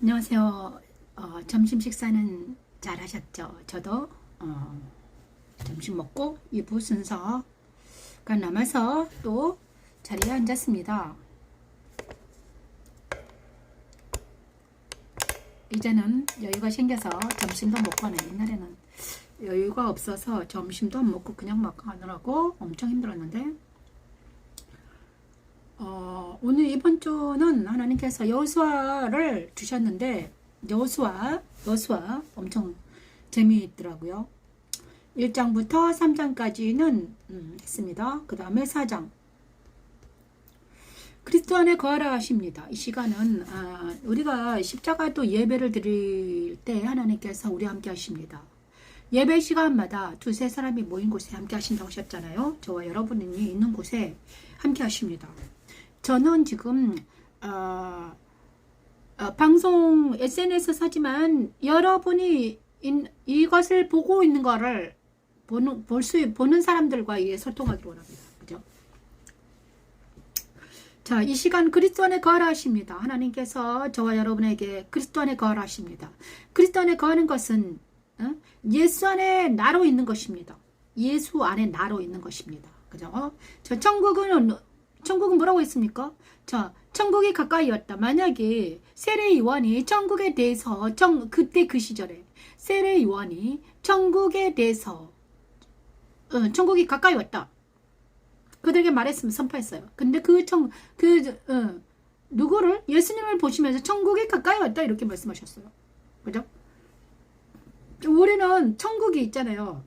안녕하세요. 점심 식사는 잘 하셨죠? 저도 점심 먹고 2부 순서가 남아서 또 자리에 앉았습니다. 이제는 여유가 생겨서 점심도 먹고 하네. 옛날에는 여유가 없어서 점심도 안 먹고 그냥 막 하느라고 엄청 힘들었는데 오늘 이번 주는 하나님께서 여호수아를 주셨는데 여호수아 엄청 재미있더라고요. 1장부터 3장까지는 했습니다. 그 다음에 4장 그리스도 안에 거하라 하십니다. 이 시간은 우리가 십자가도 예배를 드릴 때 하나님께서 우리와 함께 하십니다. 예배 시간마다 두세 사람이 모인 곳에 함께 하신다고 하셨잖아요. 저와 여러분이 있는 곳에 함께 하십니다. 저는 지금 방송 SNS 사지만 여러분이 이것을 보고 있는 거를 보는 사람들과 소통하기를 원합니다. 그죠? 자, 이 시간 그리스도 안에 거하라 하십니다. 하나님께서 저와 여러분에게 그리스도 안에 거하라 하십니다. 그리스도 안에 거하는 것은 예수 안에 나로 있는 것입니다. 예수 안에 나로 있는 것입니다. 그죠? 저 천국은 뭐라고 했습니까? 자, 천국이 가까이 왔다. 만약에 세례 요한이 천국에 대해서 그때 그 시절에 세례 요한이 천국에 대해서 천국이 가까이 왔다. 그들에게 말했으면 선포했어요. 근데 누구를 예수님을 보시면서 천국이 가까이 왔다 이렇게 말씀하셨어요. 그죠? 우리는 천국이 있잖아요.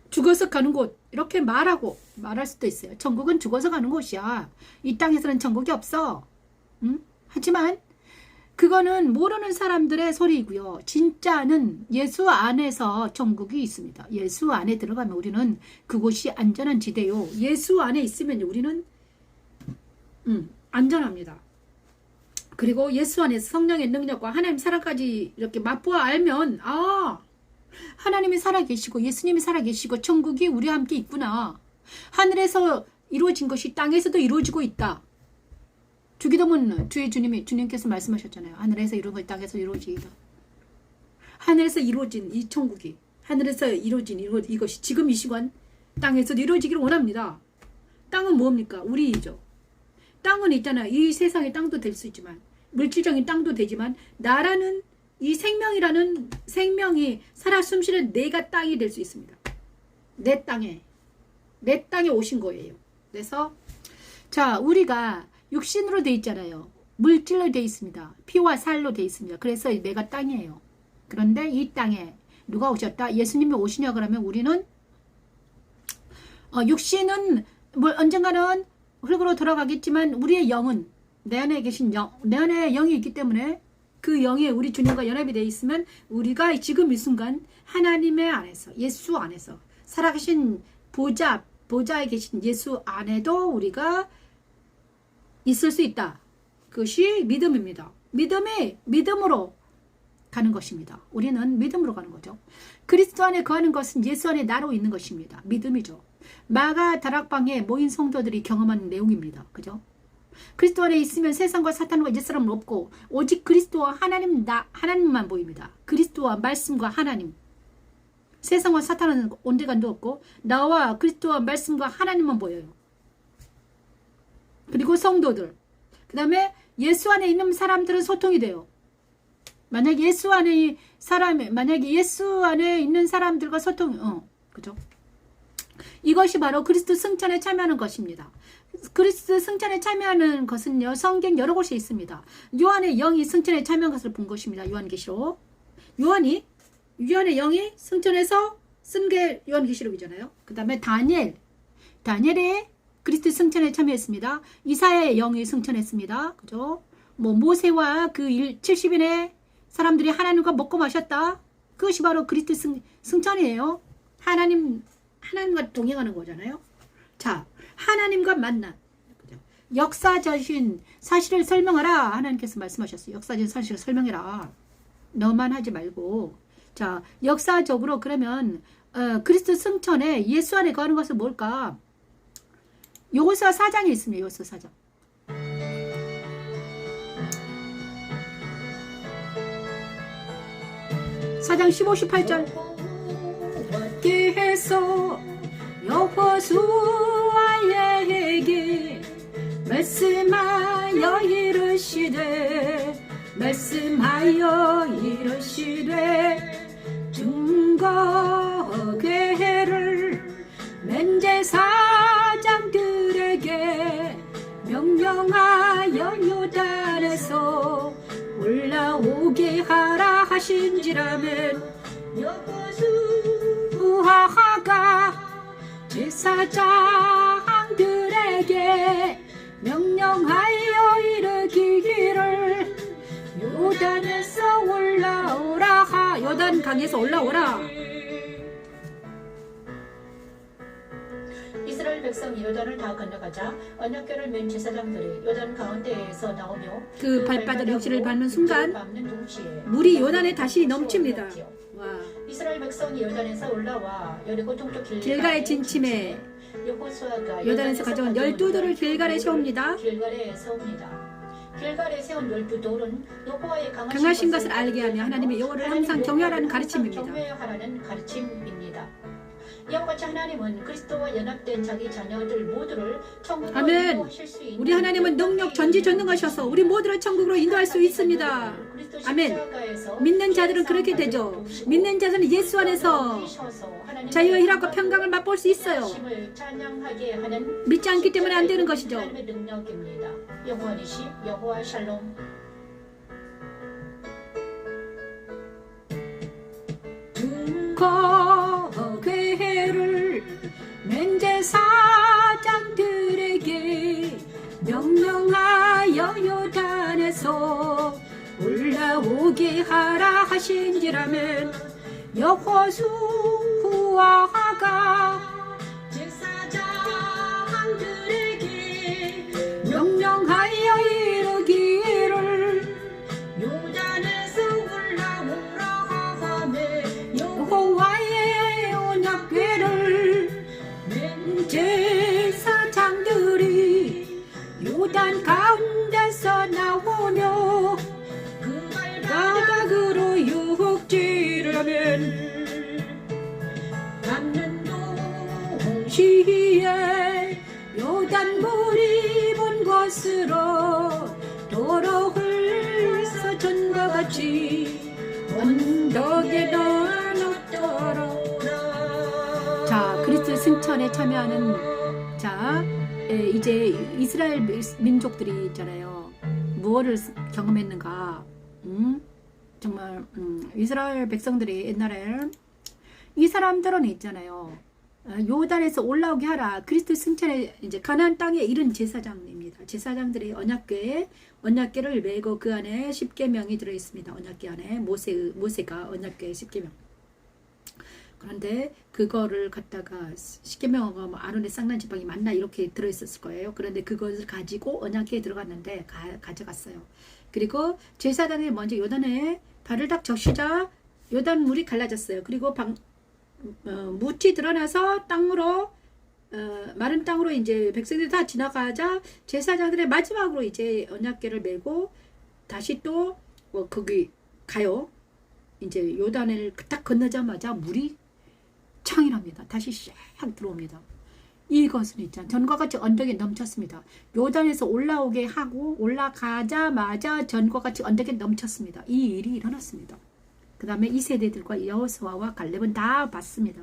죽어서 가는 곳 이렇게 말할 수도 있어요. 천국은 죽어서 가는 곳이야. 이 땅에서는 천국이 없어. 하지만 그거는 모르는 사람들의 소리이고요. 진짜는 예수 안에서 천국이 있습니다. 예수 안에 들어가면 우리는 그곳이 안전한 지대요. 예수 안에 있으면 우리는 안전합니다. 그리고 예수 안에서 성령의 능력과 하나님 사랑까지 이렇게 맛보아 알면 하나님이 살아계시고 예수님이 살아계시고 천국이 우리와 함께 있구나. 하늘에서 이루어진 것이 땅에서도 이루어지고 있다. 주기도문 주님께서 말씀하셨잖아요. 하늘에서 이루어진 것이 땅에서 이루어지이다. 하늘에서 이루어진 이 천국이 하늘에서 이루어진 이것이 지금 이 시간 땅에서도 이루어지기를 원합니다. 땅은 뭡니까? 우리이죠. 땅은 있잖아요. 이 세상의 땅도 될 수 있지만 물질적인 땅도 되지만 나라는 이 생명이라는 생명이 살아 숨쉬는 내가 땅이 될 수 있습니다. 내 땅에 오신 거예요. 그래서 자, 우리가 육신으로 돼 있잖아요. 물질로 돼 있습니다. 피와 살로 돼 있습니다. 그래서 내가 땅이에요. 그런데 이 땅에 누가 오셨다? 예수님이 오시냐 그러면 우리는 육신은 언젠가는 흙으로 돌아가겠지만 우리의 영은 내 안에 계신 내 안에 영이 있기 때문에 그 영에 우리 주님과 연합이 되어 있으면 우리가 지금 이 순간 하나님의 안에서 예수 안에서 살아계신 보좌에 계신 예수 안에도 우리가 있을 수 있다. 그것이 믿음입니다. 믿음으로 가는 것입니다. 우리는 믿음으로 가는 거죠. 그리스도 안에 거하는 것은 예수 안에 나로 있는 것입니다. 믿음이죠. 마가 다락방에 모인 성도들이 경험하는 내용입니다. 그죠? 그리스도 안에 있으면 세상과 사탄과 옛사람은 없고 오직 그리스도와 하나님만 보입니다. 그리스도와 말씀과 하나님. 세상과 사탄은 온데간도 없고 나와 그리스도와 말씀과 하나님만 보여요. 그리고 성도들. 그 다음에 예수 안에 있는 사람들은 소통이 돼요. 만약에 예수 안에 있는 사람들과 그죠? 이것이 바로 그리스도 승천에 참여하는 것입니다. 그리스도 승천에 참여하는 것은요, 성경 여러 곳에 있습니다. 요한의 영이 승천에 참여한 것을 본 것입니다. 요한계시록. 요한의 영이 승천해서 쓴 게 요한계시록이잖아요. 그 다음에 다니엘이 그리스도 승천에 참여했습니다. 이사야의 영이 승천했습니다. 그죠? 모세와 그 70인의 사람들이 하나님과 먹고 마셨다. 그것이 바로 그리스도 승천이에요. 하나님과 동행하는 거잖아요. 자, 하나님과 만남. 역사적인 사실을 설명하라. 하나님께서 말씀하셨어요. 역사적인 사실을 설명해라. 너만 하지 말고. 자, 역사적으로 그러면 그리스도 승천에 예수 안에 거하는 것은 뭘까? 여호수아 4장에 있습니다. 여호수아 4장. 4장 15, 18절 여호와께서 여호수아에게 말씀하여 이르시되 증거궤를 맨 제사장들에게 명령하여 요단에서 올라오게 하라 하신지라면 여호수아가 제사장들에게 명령하여 이르기를 요단에서 올라오라 요단 강에서 올라오라. 이스라엘 백성이 요단을 다 건너가자 언약궤를 맨 제사장들이 요단 가운데에서 나오며 그 발바닥 육지를 밟는 순간 밟는 동시에 물이 요단에 다시 넘칩니다. 와. 이스라엘 백성이 요단에서 올라와 여리고 동쪽 길갈에 진침해 여호수아가 요단에서 가져온 12돌을 길갈에 세웁니다. 길갈에 세운 12돌은 여호와의 강하신 것을 알게 하며 하나님의 여호와를 항상 경외하라는 가르침입니다. 이와 같이 하나님은 그리스도와 연합된 자기 자녀들 모두를 천국으로 아멘. 인도하실 수 있는 우리 하나님은 능력 전지전능하셔서 우리 모두를 천국으로 인도할 수 있습니다. 아멘. 믿는 자들은 그렇게 되죠. 믿는 자들은 예수 안에서 자유와 희락과 평강을 맛볼 수 있어요. 믿지 않기 때문에 안 되는 것이죠. 영원히시 여호와 샬롬. 증거궤를 맨 제사장들에게 명령하여 요단에서 올라오게 하라 하신지라면 여호수아가 제사장들에게 명령하여 이르기를 요단에서 올라오라 하매 여호와의 언약궤를 맨 제사장들이 요단 가운데서 나오며 그 바닥으로 육지를 하면 닿는 동시에 요단 물이 본 곳으로 도로 흘러서 전과 같이 언덕에 넣도록. 자, 그리스도 승천에 참여하는 이제 이스라엘 민족들이 있잖아요. 무엇을 경험했는가? 정말 이스라엘 백성들이 옛날에 이 사람들은 있잖아요. 요단에서 올라오게 하라. 그리스도 승천에 이제 가나안 땅에 이른 제사장입니다. 제사장들이 언약궤를 메고 그 안에 십계명이 들어 있습니다. 언약궤 안에 모세가 언약궤 십계명. 그런데 그거를 갖다가 십계명하고 아론의 쌍난 지팡이 맞나 이렇게 들어 있었을 거예요. 그런데 그것을 가지고 언약궤에 들어갔는데 가져갔어요. 그리고 제사장이 먼저 요단에 발을 딱 적시자 요단 물이 갈라졌어요. 그리고 묻이 드러나서 땅으로 마른 땅으로 이제 백성들이 다 지나가자 제사장들의 마지막으로 이제 언약궤를 메고 다시 또 거기 가요. 이제 요단을 딱 건너자마자 물이 창이랍니다. 다시 샥 들어옵니다. 이것은 있잖아. 전과 같이 언덕에 넘쳤습니다. 요단에서 올라오게 하고 올라가자마자 전과 같이 언덕에 넘쳤습니다. 이 일이 일어났습니다. 그 다음에 이 세대들과 여호수아와 갈렙은 다 봤습니다.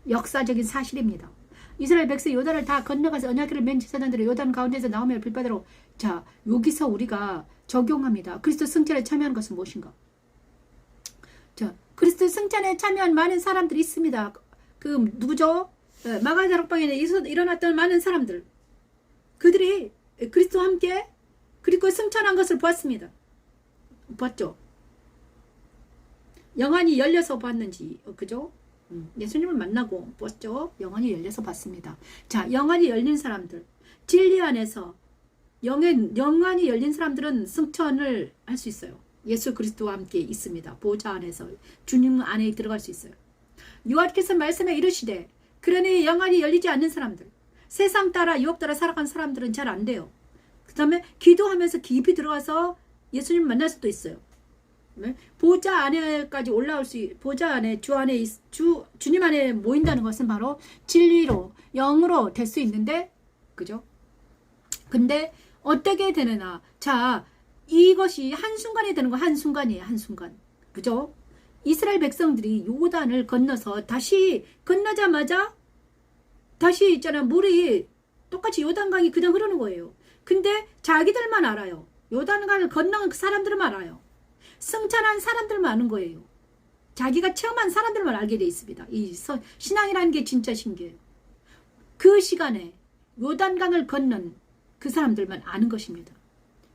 역사적인 사실입니다. 이스라엘 백성 요단을 다 건너가서 언약궤를 맨 제사장들이 요단 가운데서 나오며 빌바대로. 자, 여기서 우리가 적용합니다. 그리스도 승천에 참여한 것은 무엇인가? 자, 그리스도 승천에 참여한 많은 사람들이 있습니다. 그 누구죠? 마가다락방에 일어났던 많은 사람들. 그들이 그리스도와 함께 그리고 승천한 것을 보았습니다. 봤죠? 영안이 열려서 봤는지, 그죠? 예수님을 만나고 봤죠? 영안이 열려서 봤습니다. 자, 영안이 열린 사람들, 진리 안에서 영안이 열린 사람들은 승천을 할 수 있어요. 예수 그리스도와 함께 있습니다. 보좌 안에서 주님 안에 들어갈 수 있어요. 요한께서 말씀에 이르시되 그러니 영안이 열리지 않는 사람들, 세상 따라 유혹 따라 살아간 사람들은 잘 안 돼요. 그 다음에 기도하면서 깊이 들어가서 예수님 만날 수도 있어요. 보좌 안에까지 올라올 보좌 안에 주님 안에 모인다는 것은 바로 진리로 영으로 될 수 있는데, 그죠? 근데 어떻게 되느냐? 자, 이것이 한순간에 되는 거 한순간이에요. 한순간. 그죠? 이스라엘 백성들이 요단을 건너서 다시 건너자마자 다시 있잖아, 물이 똑같이 요단강이 그냥 흐르는 거예요. 근데 자기들만 알아요. 요단강을 건너는 사람들만 알아요. 승천한 사람들만 아는 거예요. 자기가 체험한 사람들만 알게 돼 있습니다. 이 신앙이라는 게 진짜 신기해요. 그 시간에 요단강을 건넌 그 사람들만 아는 것입니다.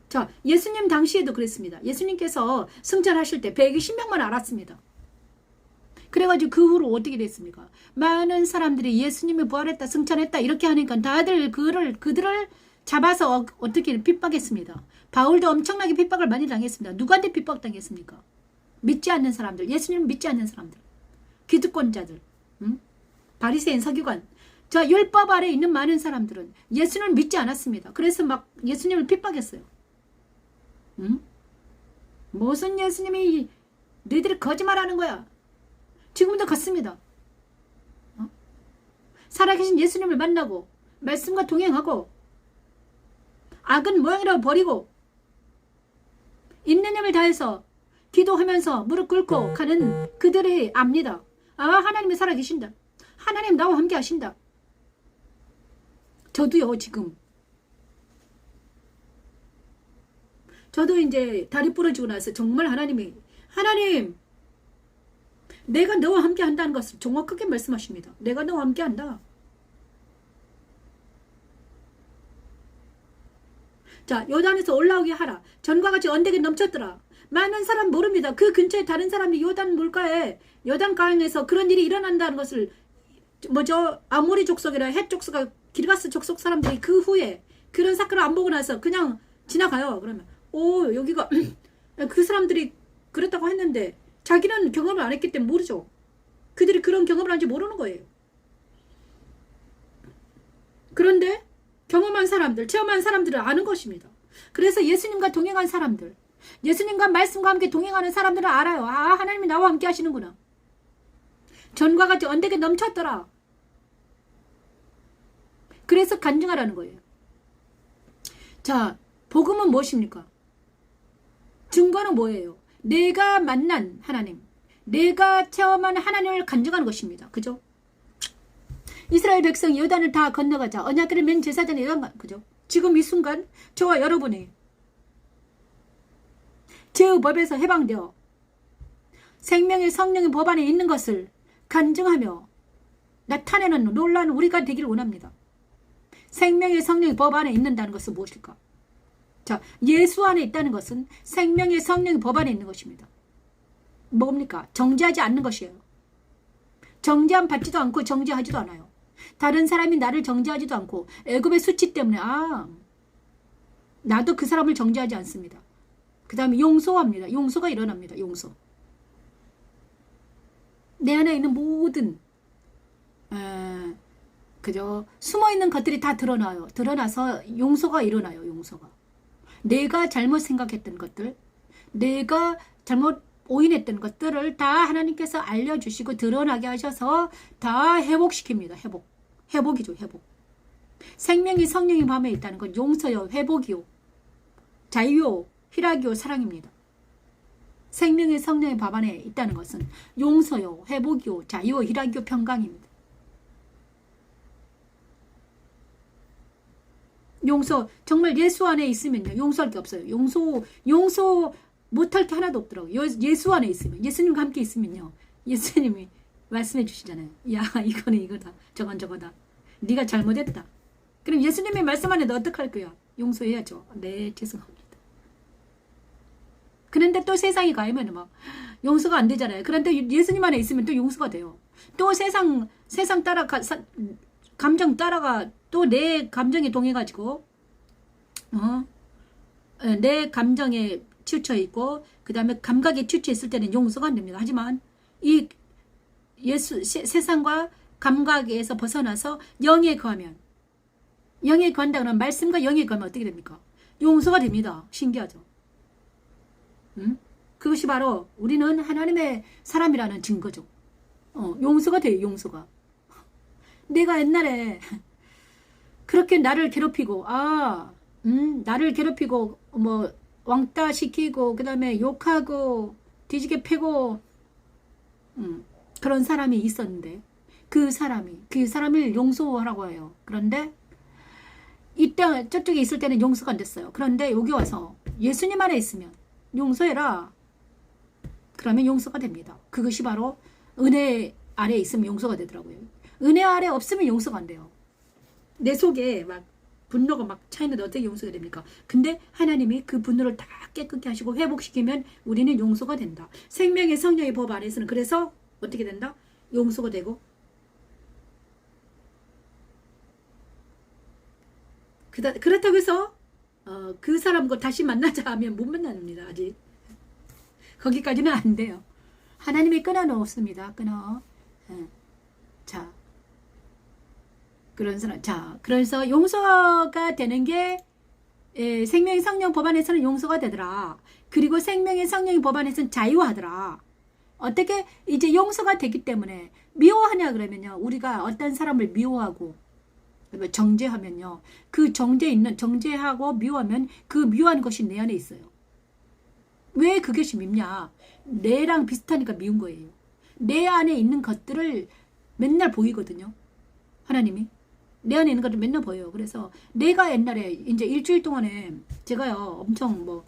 자, 예수님 당시에도 그랬습니다. 예수님께서 승천하실 때 120명만 알았습니다. 그래가지고 그 후로 어떻게 됐습니까? 많은 사람들이 예수님이 부활했다, 승천했다 이렇게 하니까 다들 그들을 잡아서 어떻게 핍박했습니다. 바울도 엄청나게 핍박을 많이 당했습니다. 누구한테 핍박당했습니까? 믿지 않는 사람들, 예수님을 믿지 않는 사람들, 기득권자들, 바리새인, 서기관. 자, 율법 아래 있는 많은 사람들은 예수님을 믿지 않았습니다. 그래서 막 예수님을 핍박했어요. 무슨 예수님이 너희들이 거짓말하는 거야? 지금도 같습니다. 살아계신 예수님을 만나고 말씀과 동행하고 악은 모양이라고 버리고 있는 힘을 다해서 기도하면서 무릎 꿇고 가는 그들이 압니다. 아, 하나님이 살아계신다. 하나님 나와 함께 하신다. 저도요, 지금 저도 이제 다리 부러지고 나서 정말 하나님 내가 너와 함께 한다는 것을 정확하게 말씀하십니다. 내가 너와 함께 한다. 자, 요단에서 올라오게 하라. 전과 같이 언덕에 넘쳤더라. 많은 사람 모릅니다. 그 근처에 다른 사람이 요단 물가에 요단강에서 그런 일이 일어난다는 것을 아모리 족속이라 헷 족속과 기르가스 족속 사람들이 그 후에 그런 사건을 안 보고 나서 그냥 지나가요. 그러면 여기가 그 사람들이 그렇다고 했는데 자기는 경험을 안 했기 때문에 모르죠. 그들이 그런 경험을 한지 모르는 거예요. 그런데 경험한 사람들, 체험한 사람들은 아는 것입니다. 그래서 예수님과 동행한 사람들, 예수님과 말씀과 함께 동행하는 사람들은 알아요. 아, 하나님이 나와 함께 하시는구나. 전과 같이 언덕에 넘쳤더라. 그래서 간증하라는 거예요. 자, 복음은 무엇입니까? 증거는 뭐예요? 내가 만난 하나님, 내가 체험한 하나님을 간증하는 것입니다. 그죠? 이스라엘 백성이 요단을 다 건너가자 언약궤를 맨 제사장이 그죠? 지금 이 순간 저와 여러분이 죄의 법에서 해방되어 생명의 성령의 법 안에 있는 것을 간증하며 나타내는 놀라운 우리가 되기를 원합니다. 생명의 성령의 법 안에 있는다는 것은 무엇일까? 자, 예수 안에 있다는 것은 생명의 성령의 법 안에 있는 것입니다. 뭡니까? 정죄하지 않는 것이에요. 정죄함 받지도 않고 정죄하지도 않아요. 다른 사람이 나를 정죄하지도 않고 애굽의 수치 때문에 나도 그 사람을 정죄하지 않습니다. 그 다음에 용서합니다. 용서가 일어납니다. 용서. 내 안에 있는 모든 그죠? 숨어있는 것들이 다 드러나요. 드러나서 용서가 일어나요. 용서가. 내가 잘못 생각했던 것들, 내가 잘못 오인했던 것들을 다 하나님께서 알려주시고 드러나게 하셔서 다 회복시킵니다. 회복이죠. 회복. 생명이 성령의 밤에 있다는 건 용서요, 회복이요, 자유요, 희락이요, 사랑입니다. 생명의 성령의 밤 안에 있다는 것은 용서요, 회복이요, 자유요, 희락이요, 평강입니다. 용서, 정말 예수 안에 있으면요, 용서할 게 없어요. 용서 못할 게 하나도 없더라고요. 예수 안에 있으면, 예수님과 함께 있으면요, 예수님이 말씀해 주시잖아요. 야, 이거는 이거다, 저건 저거다. 네가 잘못했다. 그럼 예수님의 말씀 안에 너 어떡할 거야? 용서해야죠. 네, 죄송합니다. 그런데 또 세상에 가면 막 용서가 안 되잖아요. 그런데 예수님 안에 있으면 또 용서가 돼요. 또 세상 감정 따라가 또 내 감정에 동해가지고 내 감정에 치우쳐 있고 그 다음에 감각에 치우쳐 있을 때는 용서가 안 됩니다. 하지만 이 세상과 감각에서 벗어나서 영에 거하면, 영에 거한다 그러면 말씀과 영에 거하면 어떻게 됩니까? 용서가 됩니다. 신기하죠? 그것이 바로 우리는 하나님의 사람이라는 증거죠. 용서가 돼요, 용서가. 내가 옛날에 그렇게 나를 괴롭히고, 나를 괴롭히고, 뭐, 왕따 시키고, 그 다음에 욕하고, 뒤지게 패고, 그런 사람이 있었는데, 그 사람을 용서하라고 해요. 그런데, 이때, 저쪽에 있을 때는 용서가 안 됐어요. 그런데 여기 와서 예수님 안에 있으면, 용서해라. 그러면 용서가 됩니다. 그것이 바로 은혜 아래 있으면 용서가 되더라고요. 은혜 아래 없으면 용서가 안 돼요. 내 속에 막 분노가 막 차있는데 어떻게 용서가 됩니까? 근데 하나님이 그 분노를 다 깨끗게 하시고 회복시키면 우리는 용서가 된다. 생명의 성령의 법 안에서는 그래서 어떻게 된다? 용서가 되고 그렇다고 해서 그 사람과 다시 만나자 하면 못 만납니다. 아직 거기까지는 안 돼요. 하나님이 끊어놓습니다. 끊어. 자, 그런 사람. 자, 그래서 용서가 되는 게 생명의 성령 법안에서는 용서가 되더라. 그리고 생명의 성령의 법안에서는 자유하더라. 어떻게 이제 용서가 되기 때문에 미워하냐 그러면요. 우리가 어떤 사람을 미워하고 정죄하면요. 그 정죄하고 미워하면 그 미워하는 것이 내 안에 있어요. 왜 그것이 밉냐? 내랑 비슷하니까 미운 거예요. 내 안에 있는 것들을 맨날 보이거든요. 하나님이. 내 안에 있는 것들 맨날 보여요. 그래서 내가 옛날에 이제 일주일 동안에 제가요 엄청 뭐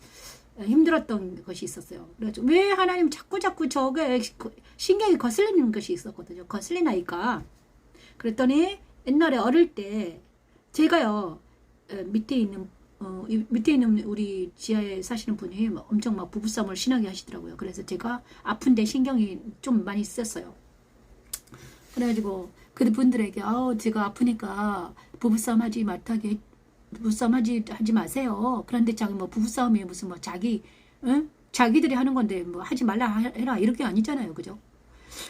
힘들었던 것이 있었어요. 그래서 왜 하나님 자꾸 저게 신경이 거슬리는 것이 있었거든요. 거슬리나이까. 그랬더니 옛날에 어릴 때 제가요 밑에 있는 우리 지하에 사시는 분이 엄청 막 부부싸움을 심하게 하시더라고요. 그래서 제가 아픈데 신경이 좀 많이 쓰였어요. 그래가지고 그 분들에게 제가 아프니까 부부싸움 하지 마세요. 그런데 자기 뭐 부부싸움이 무슨 뭐 자기들이 하는 건데 뭐 하지 말라 해라 이렇게 아니잖아요. 그죠?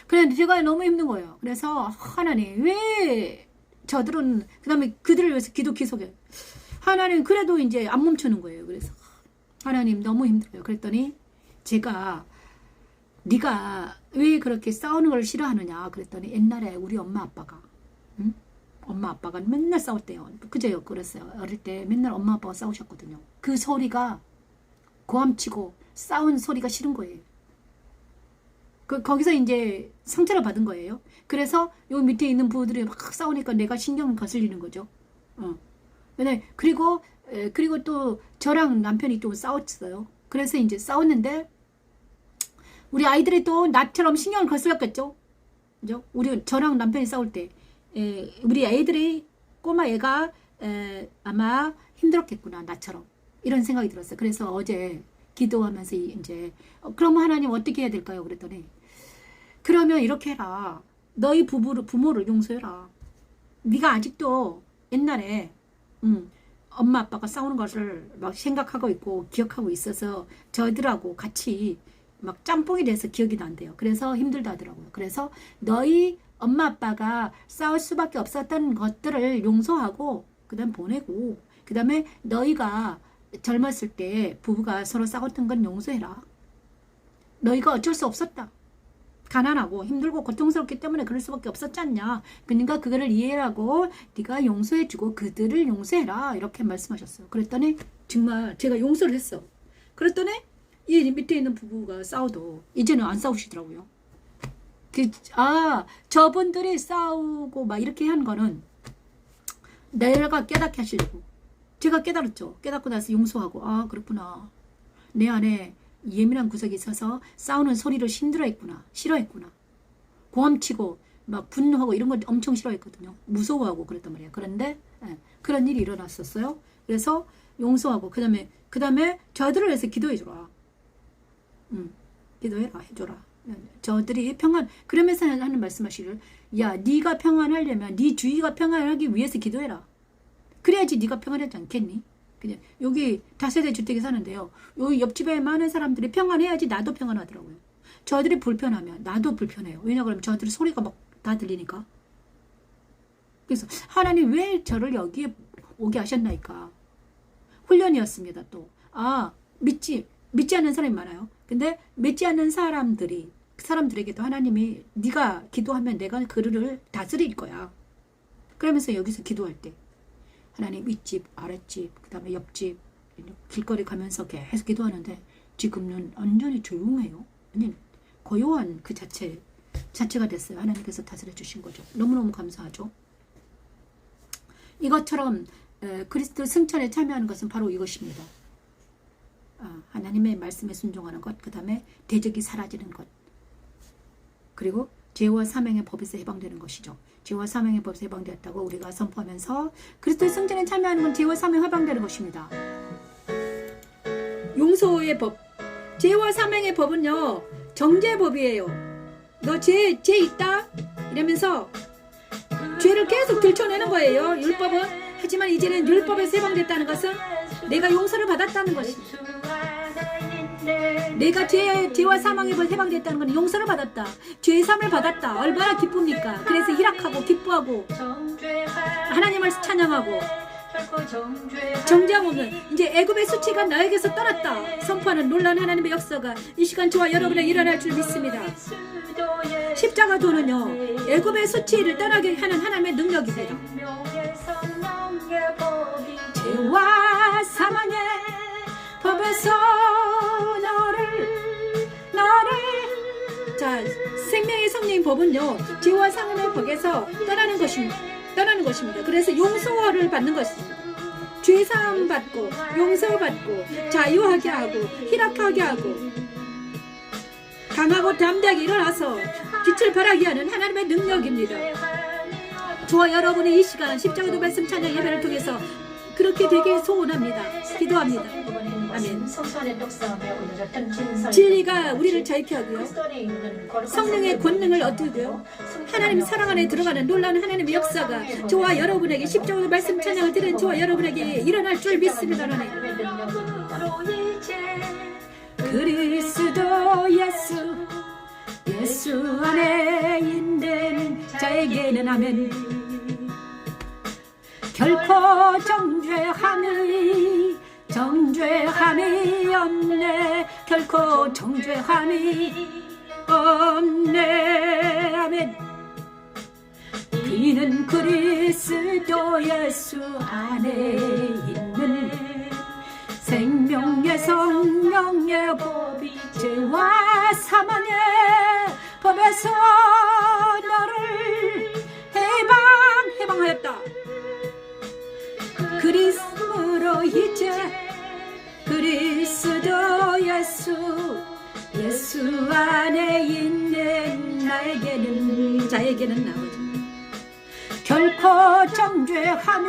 그런데 제가 너무 힘든 거예요. 그래서 하나님 왜 저들은 그다음에 그들을 위해서 기도 계속해요. 하나님 그래도 이제 안 멈추는 거예요. 그래서 하나님 너무 힘들어요. 그랬더니 제가 네가 왜 그렇게 싸우는 걸 싫어하느냐 그랬더니 옛날에 우리 엄마 아빠가 맨날 싸울 때요. 그제요 그랬어요. 어릴 때 맨날 엄마 아빠가 싸우셨거든요. 그 소리가 고함치고 싸운 소리가 싫은 거예요. 거기서 이제 상처를 받은 거예요. 그래서 여기 밑에 있는 부부들이 막 싸우니까 내가 신경 거슬리는 거죠. 그리고 또 저랑 남편이 또 싸웠어요. 그래서 이제 싸웠는데 우리 아이들이 또 나처럼 신경을 거슬렸겠죠. 그죠? 저랑 남편이 싸울 때 우리 애들이 꼬마 애가 아마 힘들었겠구나 나처럼 이런 생각이 들었어요. 그래서 어제 기도하면서 이제 그러면 하나님 어떻게 해야 될까요? 그랬더니 그러면 이렇게 해라. 너희 부모를 용서해라. 네가 아직도 옛날에 엄마 아빠가 싸우는 것을 막 생각하고 있고 기억하고 있어서 저희들하고 같이 막 짬뽕이 돼서 기억이 난대요. 그래서 힘들다 하더라고요. 그래서 너희 엄마 아빠가 싸울 수밖에 없었던 것들을 용서하고 그 다음 보내고 그 다음에 너희가 젊었을 때 부부가 서로 싸웠던 건 용서해라. 너희가 어쩔 수 없었다. 가난하고 힘들고 고통스럽기 때문에 그럴 수밖에 없었지 않냐. 그러니까 그거를 이해하고 네가 용서해주고 그들을 용서해라. 이렇게 말씀하셨어요. 그랬더니 정말 제가 용서를 했어. 그랬더니 이 밑에 있는 부부가 싸워도 이제는 안 싸우시더라고요. 저분들이 싸우고 막 이렇게 한 거는 내가 깨닫게 하시려고. 제가 깨달았죠. 깨닫고 나서 용서하고 그렇구나. 내 안에 예민한 구석이 있어서 싸우는 소리를 싫어했구나. 고함치고 막 분노하고 이런 걸 엄청 싫어했거든요. 무서워하고 그랬단 말이에요. 그런데 그런 일이 일어났었어요. 그래서 용서하고 그 다음에 저들을 위해서 기도해줘라. 기도해라 해줘라. 저들이 평안 그러면서 하는 말씀하시길 야 네가 평안하려면 네 주위가 평안하기 위해서 기도해라. 그래야지 네가 평안하지 않겠니? 그냥 여기 다세대 주택에 사는데요. 여기 옆집에 많은 사람들이 평안해야지 나도 평안하더라고요. 저들이 불편하면 나도 불편해요. 왜냐 그러면 저들이 소리가 막 다 들리니까. 그래서 하나님 왜 저를 여기에 오게 하셨나이까. 훈련이었습니다. 또 믿지 않는 사람이 많아요. 근데 믿지 않는 사람들에게도 하나님이 네가 기도하면 내가 그를 다스릴 거야. 그러면서 여기서 기도할 때 하나님 윗집, 아랫집, 그 다음에 옆집, 길거리 가면서 계속 기도하는데 지금은 완전히 조용해요. 아니, 고요한 그 자체가 됐어요. 하나님께서 다스려 주신 거죠. 너무너무 감사하죠. 이것처럼 그리스도 승천에 참여하는 것은 바로 이것입니다. 하나님의 말씀에 순종하는 것, 그 다음에 대적이 사라지는 것, 그리고 죄와 사명의 법에서 해방되는 것이죠. 죄와 사명의 법에서 해방되었다고 우리가 선포하면서 그리스도의 승천에 참여하는 건 죄와 사명 해방되는 것입니다. 용서의 법, 죄와 사명의 법은요 정죄법이에요. 너 죄 있다? 이러면서 죄를 계속 들춰내는 거예요. 율법은. 하지만 이제는 율법에서 해방됐다는 것은 내가 용서를 받았다는 것입니다. 내가 죄와 사망의 법 해방됐다는 것은 용서를 받았다. 죄의 삶을 받았다. 얼마나 기쁩니까? 그래서 희락하고 기뻐하고 하나님을 찬양하고 정죄함 없는 이제 애굽의 수치가 나에게서 떠났다 선포하는 놀라운 하나님의 역사가 이 시간 저와 여러분에게 일어날 줄 믿습니다. 십자가 도는요 애굽의 수치를 떠나게 하는 하나님의 능력입니다. 죄와 사망의 법에서 자 생명의 성령의 법은요 죄와 사망의 법에서 떠나는 것입니다. 그래서 용서를 받는 것입니다. 죄사함 받고 용서받고 자유하게 하고 희락하게 하고 강하고 담대하게 일어나서 빛을 발하게 하는 하나님의 능력입니다. 저와 여러분의 이 시간 십자가도 말씀 찬양 예배를 통해서 그렇게 되게 소원합니다. 기도합니다. 아멘. 진리가 우리를 자유케 하고요. 성령의 권능을 얻고요. 하나님 사랑 안에 들어가는 놀라운 하나님의 역사가 저와 여러분에게 십자가도 말씀 찬양을 들은 저와 여러분에게 일어날 줄 믿습니다. 그리스도 예수 안에 있는 자에게는 아멘. 결코 정죄함이 없네. 결코 정죄함이 없네. 아멘. 그는 그리스도 예수 안에 있는 생명의 성령의 법이 죄와 사망의 법에서 너를 해방하였다. 그리스도로 이제 그리스도 예수 안에 있는 자에게는 나오죠. 결코 정죄함이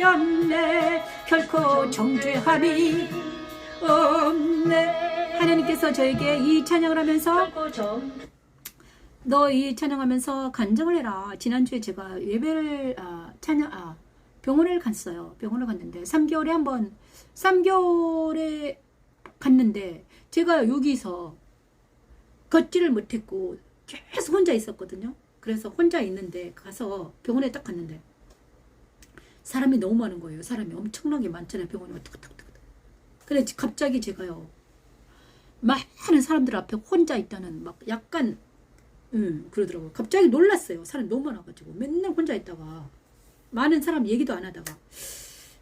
없네. 결코 정죄함이 없네. 하나님께서 저에게 이 찬양을 하면서 너 이 찬양하면서 간증을 해라. 지난주에 제가 예배를 병원을 갔어요. 병원을 갔는데 3개월에 갔는데 제가 여기서 걷지를 못했고 계속 혼자 있었거든요. 그래서 혼자 있는데 가서 병원에 딱 갔는데 사람이 너무 많은 거예요. 사람이 엄청나게 많잖아요. 병원에 탁탁탁. 근데 갑자기 제가요 많은 사람들 앞에 혼자 있다는 막 약간 그러더라고요. 갑자기 놀랐어요. 사람이 너무 많아가지고 맨날 혼자 있다가 많은 사람 얘기도 안 하다가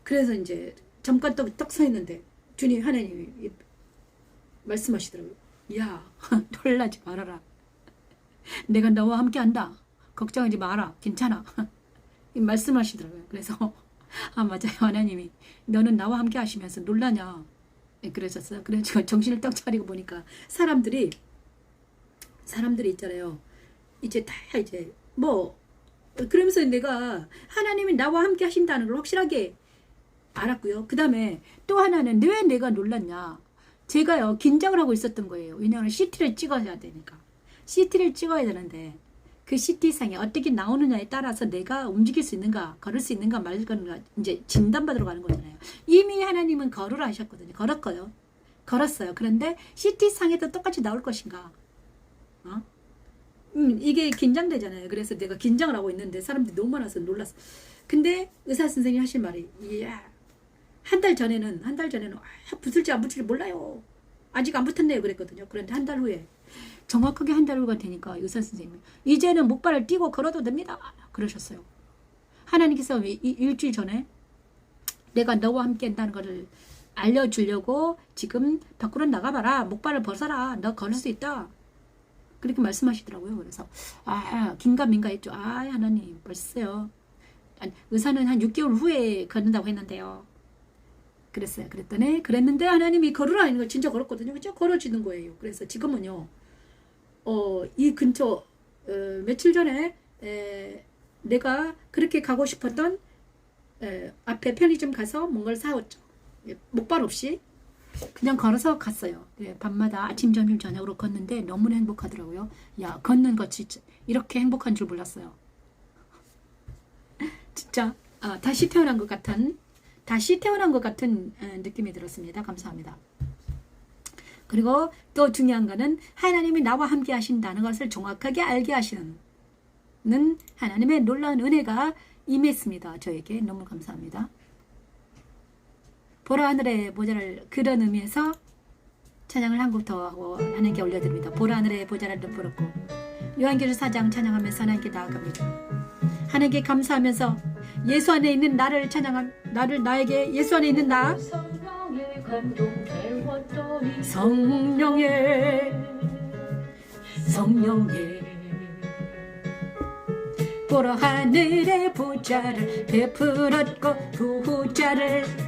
그래서 이제 잠깐 딱 서 있는데 주님 하나님이 말씀하시더라고요. 야 놀라지 말아라. 내가 너와 함께 한다. 걱정하지 마라. 괜찮아. 말씀하시더라고요. 그래서 맞아요. 하나님이 너는 나와 함께 하시면서 놀라냐. 그러셨어요. 그래서 정신을 딱 차리고 보니까 사람들이 있잖아요. 이제 다 그러면서 내가 하나님이 나와 함께 하신다는 걸 확실하게 알았고요. 그 다음에 또 하나는 왜 내가 놀랐냐. 제가요 긴장을 하고 있었던 거예요. 왜냐하면 CT를 찍어야 되니까. CT를 찍어야 되는데 그 CT상에 어떻게 나오느냐에 따라서 내가 움직일 수 있는가 걸을 수 있는가 말 건가 이제 진단받으러 가는 거잖아요. 이미 하나님은 걸으라 하셨거든요. 걸었어요. 그런데 CT상에도 똑같이 나올 것인가. 이게 긴장되잖아요. 그래서 내가 긴장을 하고 있는데 사람들이 너무 많아서 놀랐어. 근데 의사 선생님이 하실 말이 한 달 전에는 붙을지 안 붙을지 몰라요. 아직 안 붙었네요. 그랬거든요. 그런데 한 달 후에 정확하게 한 달 후가 되니까 의사 선생님이 이제는 목발을 띄고 걸어도 됩니다. 그러셨어요. 하나님께서 일주일 전에 내가 너와 함께 한다는 것을 알려주려고 지금 밖으로 나가봐라. 목발을 벗어라. 너 걸을 수 있다. 그렇게 말씀하시더라고요. 그래서 긴가민가했죠. 하나님 벌써요. 의사는 한 6개월 후에 걷는다고 했는데요. 그랬어요. 그랬는데 하나님이 걸으라는 걸 진짜 걸었거든요. 그죠? 걸어지는 거예요. 그래서 지금은요. 이 근처 며칠 전에 내가 그렇게 가고 싶었던 앞에 편의점 가서 뭔가를 사왔죠. 목발 없이 그냥 걸어서 갔어요. 밤마다 아침, 점심, 저녁으로 걷는데 너무나 행복하더라고요. 야, 걷는 것 진짜 이렇게 행복한 줄 몰랐어요. 진짜 다시 태어난 것 같은 느낌이 들었습니다. 감사합니다. 그리고 또 중요한 거는 하나님이 나와 함께 하신다는 것을 정확하게 알게 하시는 하나님의 놀라운 은혜가 임했습니다. 저에게 너무 감사합니다. 보라 하늘의 보좌를 그런 의미에서 찬양을 한 곡 더 하고 하나님께 올려드립니다. 보라 하늘의 보좌를 덮어놓고 요한계시록 4장 찬양하면서 하나님께 나아갑니다. 하나님께 감사하면서 예수 안에 있는 나를 나에게 예수 안에 있는 나 성령의 보라 하늘의 보좌를 베풀었고 보좌를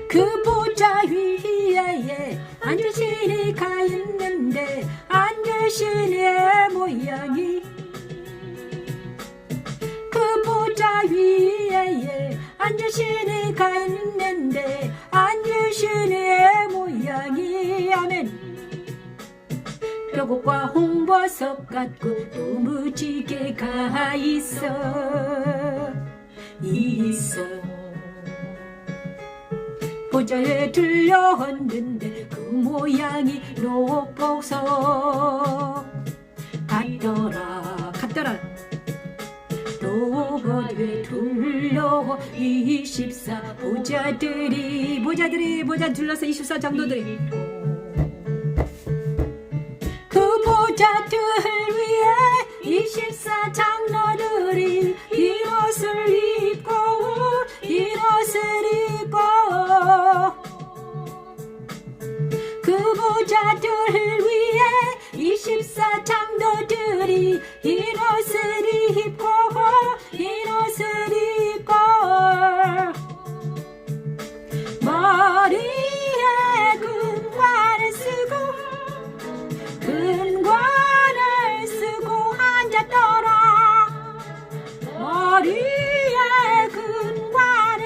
그 보좌 위에 앉으신 이가 있는데 앉으신 이의 모양이 그 보좌 위에 앉으신 이가 있는데 앉으신 이의 모양이 아멘. 뼈곡과 홍보석 같고 또 무지개가 있어 보좌에 들려왔는데 그 모양이 녹보석 같더라 또 거기에 둘러 24 보좌들이 보좌 둘러서 24 장로들이 그 보좌들 위에 24 장로들이 옷을 입고 그 보좌들 위에 24 장로들이 옷을 입고 머리에 근관을 쓰고 앉았더라. 머리에 근관을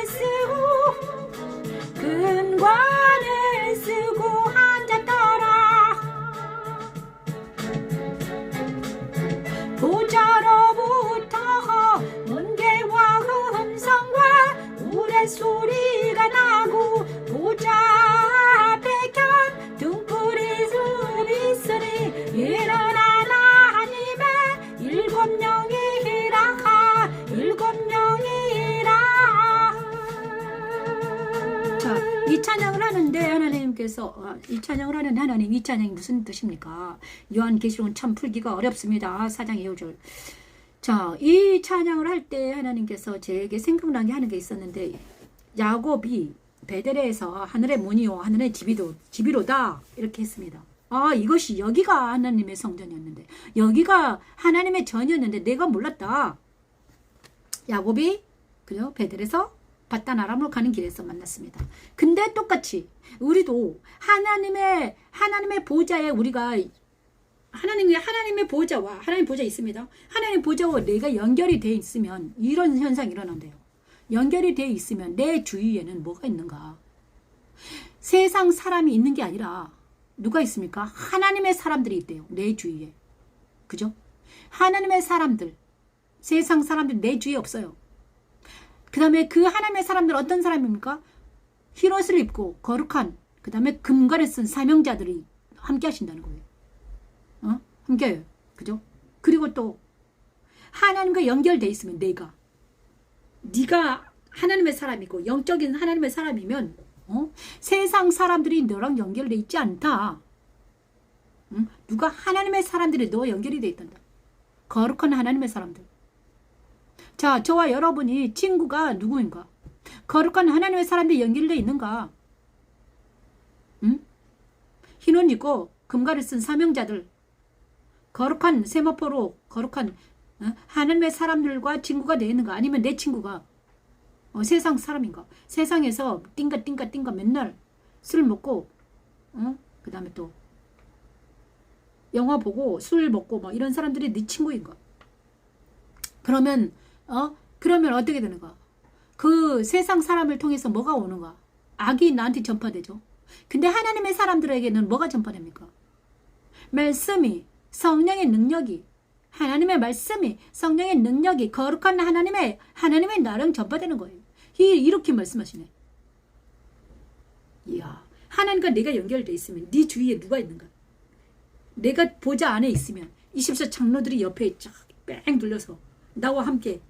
쓰고 앉았더라. 보좌로부터 문개와 음성과 우레소리가 나고 보좌 앞에 등불이 있으니 일어나라 하나님의 일곱 명이라. 자, 이 찬양을 하는데 하나님께서 이 찬양을 하는데 하나님 이 찬양이 무슨 뜻입니까? 요한계시록은 참 풀기가 어렵습니다. 4장 2절. 자, 이 찬양을 할 때 하나님께서 제게 생각나게 하는 게 있었는데 야곱이 베델에서 하늘의 문이요 하늘의 집이로다 이렇게 했습니다. 이것이 여기가 하나님의 성전이었는데 여기가 하나님의 전이었는데 내가 몰랐다. 야곱이 그죠? 베델에서 바단 아람으로 가는 길에서 만났습니다. 근데 똑같이 우리도 하나님의 보좌에 우리가 하나님의 보좌와 하나님 보좌 있습니다. 하나님 보좌와 내가 연결이 돼 있으면 이런 현상이 일어난대요. 연결이 돼 있으면 내 주위에는 뭐가 있는가? 세상 사람이 있는 게 아니라 누가 있습니까? 하나님의 사람들이 있대요. 내 주위에. 그죠? 하나님의 사람들, 세상 사람들 내 주위에 없어요. 그 다음에 그 하나님의 사람들 어떤 사람입니까? 흰옷을 입고 거룩한 그 다음에 금관을 쓴 사명자들이 함께 하신다는 거예요. 함께해요. 그죠? 그리고 또 하나님과 연결돼 있으면 네가 하나님의 사람이고 영적인 하나님의 사람이면 세상 사람들이 너랑 연결돼 있지 않다. 누가 하나님의 사람들이 너와 연결이 돼 있단다. 거룩한 하나님의 사람들. 자, 저와 여러분이 친구가 누구인가? 거룩한 하나님의 사람들이 연결돼 있는가? 흰옷 입고 금가를 쓴 사명자들, 거룩한 세마포로 거룩한 하나님의 사람들과 친구가 되어 있는가? 아니면 내 친구가 세상 사람인가? 세상에서 띵가 맨날 술 먹고 그 다음에 또 영화 보고 술 먹고 막 이런 사람들이 네 친구인가? 그러면 어떻게 되는가? 그 세상 사람을 통해서 뭐가 오는가? 악이 나한테 전파되죠. 근데 하나님의 사람들에게는 뭐가 전파됩니까? 말씀이, 성령의 능력이, 하나님의 말씀이, 성령의 능력이 거룩한 하나님의 나랑 전파되는 거예요. 이렇게 말씀하시네. 이야, 하나님과 내가 연결되어 있으면 네 주위에 누가 있는가? 내가 보좌 안에 있으면 24 장로들이 옆에 뺑 둘러서 나와 함께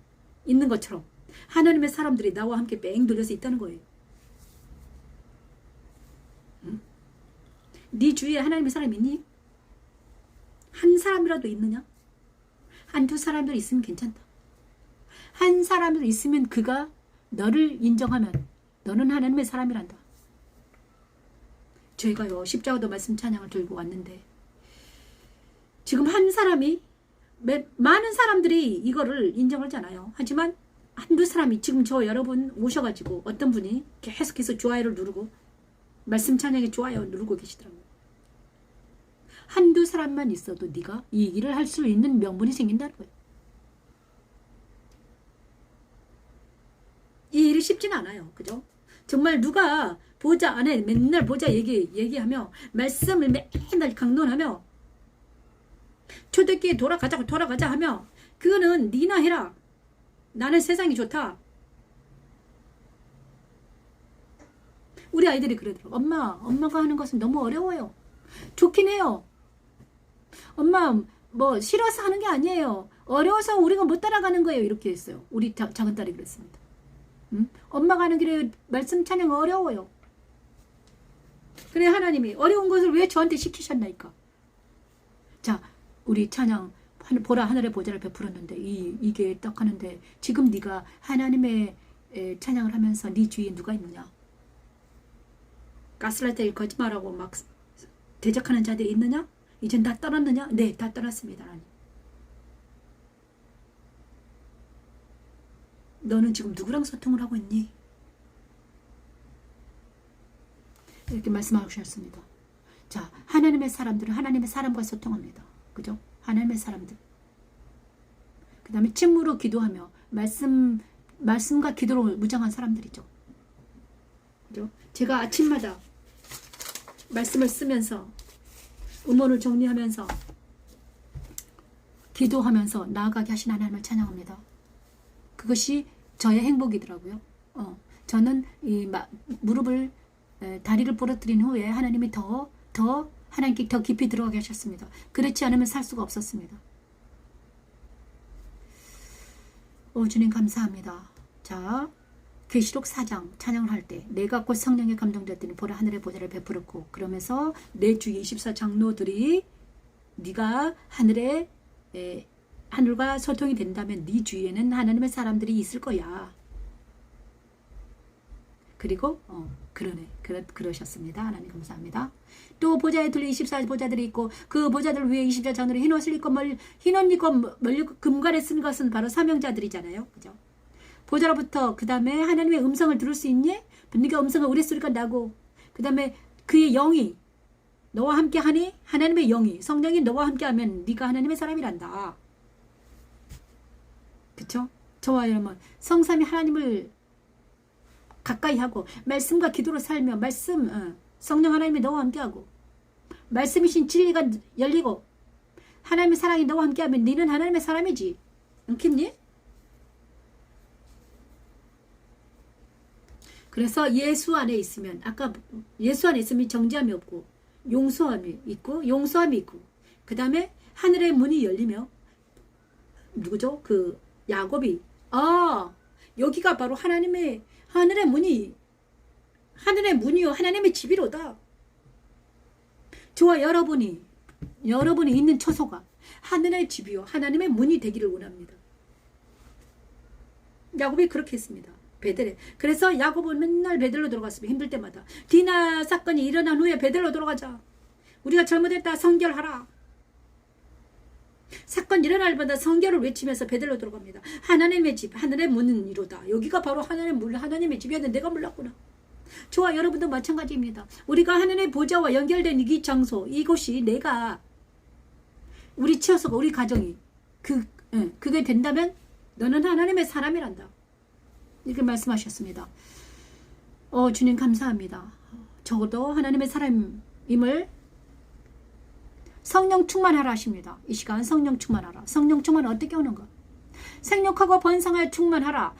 있는 것처럼 하나님의 사람들이 나와 함께 뺑 둘러서 있다는 거예요. 네 주위에 하나님의 사람이 있니? 한 사람이라도 있느냐? 한두 사람들 있으면 괜찮다. 한 사람들 있으면 그가 너를 인정하면 너는 하나님의 사람이란다. 저희가요 십자가도 말씀 찬양을 들고 왔는데 지금 한 사람이 많은 사람들이 이거를 인정하잖아요. 하지만 한두 사람이 지금 저 여러분 오셔가지고 어떤 분이 계속해서 좋아요를 누르고 말씀 찬양에 좋아요 누르고 계시더라고요. 한두 사람만 있어도 네가 이 일을 할 수 있는 명분이 생긴다는 거예요. 이 일이 쉽진 않아요. 그죠? 정말 누가 보좌 안에 맨날 보좌 얘기하며 말씀을 맨날 강론하며 초대교회 돌아가자 하며 그거는 니나 해라. 나는 세상이 좋다. 우리 아이들이 그러더라고. 엄마가 하는 것은 너무 어려워요. 좋긴 해요. 엄마 뭐 싫어서 하는 게 아니에요. 어려워서 우리가 못 따라가는 거예요. 이렇게 했어요. 우리 작은 딸이 그랬습니다. 엄마가 하는 길에 말씀 찬양 어려워요. 그래 하나님이 어려운 것을 왜 저한테 시키셨나이까. 자 우리 찬양 보라 하늘의 보좌를 베풀었는데 이게 딱 하는데 지금 네가 하나님의 찬양을 하면서 네 주위에 누가 있느냐. 가스라이트 거짓말하고 막 대적하는 자들이 있느냐? 이젠 다 떠났느냐? 네, 다 떠났습니다. 하나님. 너는 지금 누구랑 소통을 하고 있니? 이렇게 말씀하셨습니다. 자, 하나님의 사람들은 하나님의 사람과 소통합니다. 그죠? 하나님의 사람들. 그 다음에 침으로 기도하며 말씀과 기도로 무장한 사람들이죠. 그죠? 제가 아침마다 말씀을 쓰면서 음원을 정리하면서 기도하면서 나아가게 하신 하나님을 찬양합니다. 그것이 저의 행복이더라고요. 저는 이 무릎을 다리를 부러뜨린 후에 하나님이 더 하나님께 더 깊이 들어가게 하셨습니다. 그렇지 않으면 살 수가 없었습니다. 주님 감사합니다. 자 계시록 4장 찬양을 할 때 내가 곧 성령에 감동되었더니 보라 하늘의 보좌를 베풀었고 그러면서 내 주위 24 장로들이 네가 하늘과 소통이 된다면 네 주위에는 하나님의 사람들이 있을 거야. 그리고 그러셨습니다. 하나님 감사합니다. 또 보좌에 들려 24 보좌들이 있고 그 보좌들 위에 24 장로들이 흰옷을 입고 흰옷 입고 금관에 쓴 것은 바로 사명자들이잖아요. 그죠? 보좌로부터 그 다음에 하나님의 음성을 들을 수 있니? 네가 음성을 우레소리가 나고 그 다음에 그의 영이 너와 함께 하니? 하나님의 영이 성령이 너와 함께 하면 네가 하나님의 사람이란다. 그쵸? 저와 여러분 성삼위 하나님을 가까이 하고 말씀과 기도로 살며 성령 하나님이 너와 함께 하고 말씀이신 진리가 열리고 하나님의 사랑이 너와 함께 하면 너는 하나님의 사람이지. 않겠니? 그래서 예수 안에 있으면 아까 예수 안에 있으면 정죄함이 없고 용서함이 있고 그 다음에 하늘의 문이 열리며 누구죠? 그 야곱이 여기가 바로 하나님의 하늘의 문이요 하나님의 집이로다. 저와 여러분이 있는 처소가 하늘의 집이요 하나님의 문이 되기를 원합니다. 야곱이 그렇게 했습니다. 베델에. 그래서 야곱은 맨날 베델로 들어갔습니다. 힘들 때마다. 디나 사건이 일어난 후에 베델로 들어가자. 우리가 잘못했다. 성결하라. 사건 일어날 때마다 성결을 외치면서 베델로 들어갑니다. 하나님의 집, 하늘의 문이로다. 여기가 바로 하나님의 집이었는데 내가 몰랐구나. 저와 여러분도 마찬가지입니다. 우리가 하나님의 보좌와 연결된 이 장소, 이곳이 우리 처소가, 우리 가정이 그게 된다면 너는 하나님의 사람이란다. 이렇게 말씀하셨습니다. 주님 감사합니다. 적어도 하나님의 사람임을 성령 충만하라 하십니다. 이 시간 성령 충만하라. 성령 충만은 어떻게 오는가? 생육하고 번성하여 충만하라.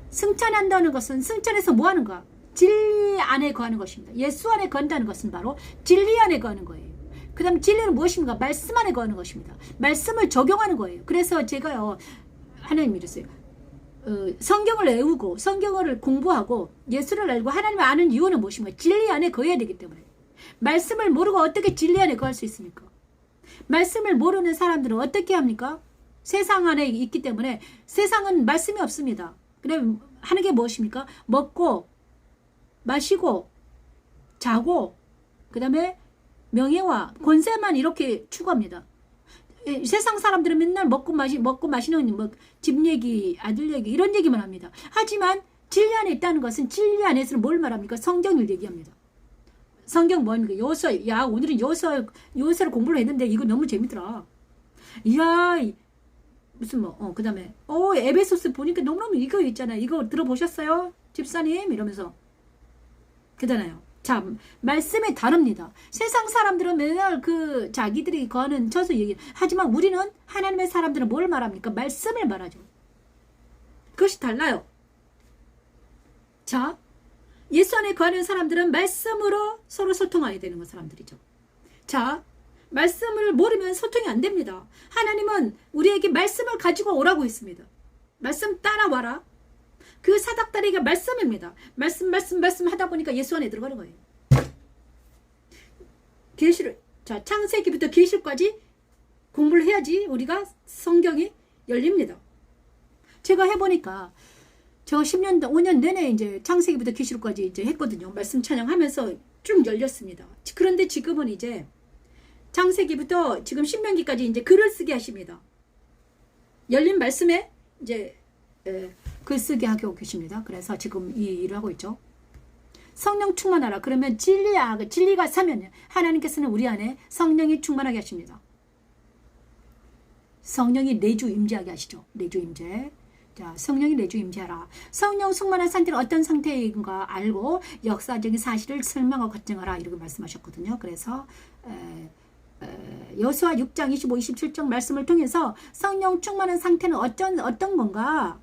승천한다는 것은 승천해서 뭐 하는가? 진리 안에 거하는 것입니다. 예수 안에 거한다는 것은 바로 진리 안에 거하는 거예요. 그 다음 진리는 무엇입니까? 말씀 안에 거하는 것입니다. 말씀을 적용하는 거예요. 그래서 제가요, 하나님 이랬어요. 성경을 외우고 성경을 공부하고 예수를 알고 하나님을 아는 이유는 무엇입니까? 진리 안에 거해야 되기 때문에. 말씀을 모르고 어떻게 진리 안에 거할 수 있습니까? 말씀을 모르는 사람들은 어떻게 합니까? 세상 안에 있기 때문에 세상은 말씀이 없습니다. 그래 하는 게 무엇입니까? 먹고 마시고 자고 그 다음에 명예와 권세만 이렇게 추구합니다. 세상 사람들은 맨날 먹고 마시는 집 얘기, 아들 얘기 이런 얘기만 합니다. 하지만 진리 안에 있다는 것은 진리 안에서는 뭘 말합니까? 성경을 얘기합니다. 성경 뭐입니까? 요서. 야, 오늘은 요서를 공부를 했는데 이거 너무 재밌더라. 이야, 무슨 그 다음에 에베소스 보니까 너무너무 이거 있잖아요. 이거 들어보셨어요? 집사님? 이러면서 그잖아요. 자, 말씀이 다릅니다. 세상 사람들은 맨날 자기들이 거하는 처소 얘기. 하지만 우리는 하나님의 사람들은 뭘 말합니까? 말씀을 말하죠. 그것이 달라요. 자, 예수 안에 거하는 사람들은 말씀으로 서로 소통해야 되는 거 사람들이죠. 자, 말씀을 모르면 소통이 안 됩니다. 하나님은 우리에게 말씀을 가지고 오라고 했습니다. 말씀 따라와라. 그 사닥다리가 말씀입니다. 말씀 하다 보니까 예수 안에 들어가는 거예요. 자, 창세기부터 계시록까지 공부를 해야지 우리가 성경이 열립니다. 제가 해보니까 저 5년 내내 이제 창세기부터 계시록까지 이제 했거든요. 말씀 찬양하면서 쭉 열렸습니다. 그런데 지금은 이제 창세기부터 지금 신명기까지 이제 글을 쓰게 하십니다. 열린 말씀에 이제 글 쓰게 하고 계십니다. 그래서 지금 이 일을 하고 있죠. 성령 충만하라. 그러면 진리가 사면 하나님께서는 우리 안에 성령이 충만하게 하십니다. 성령이 내주 임재하게 하시죠. 내주 임재. 자, 성령이 내주 임재하라. 성령 충만한 상태는 어떤 상태인가 알고 역사적인 사실을 설명하고 검증하라. 이렇게 말씀하셨거든요. 그래서 여호수아 6장 25, 27장 말씀을 통해서 성령 충만한 상태는 어떤 건가?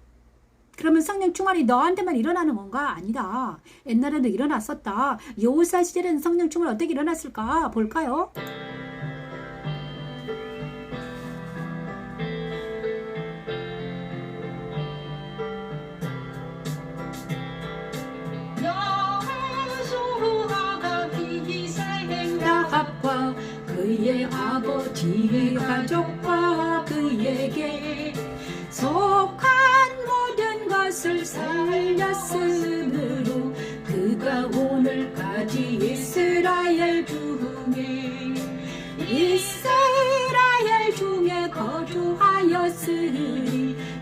그러면 성령 충만이 너한테만 일어나는 건가? 아니다. 옛날에도 일어났었다. 여호수아 시절에는 성령 충만이 어떻게 일어났을까? 볼까요? 야합과 그의 아버지의 가족과 그에게 속한 모든 것을 살렸으므로 그가 오늘까지 이스라엘 중에 거주하였으니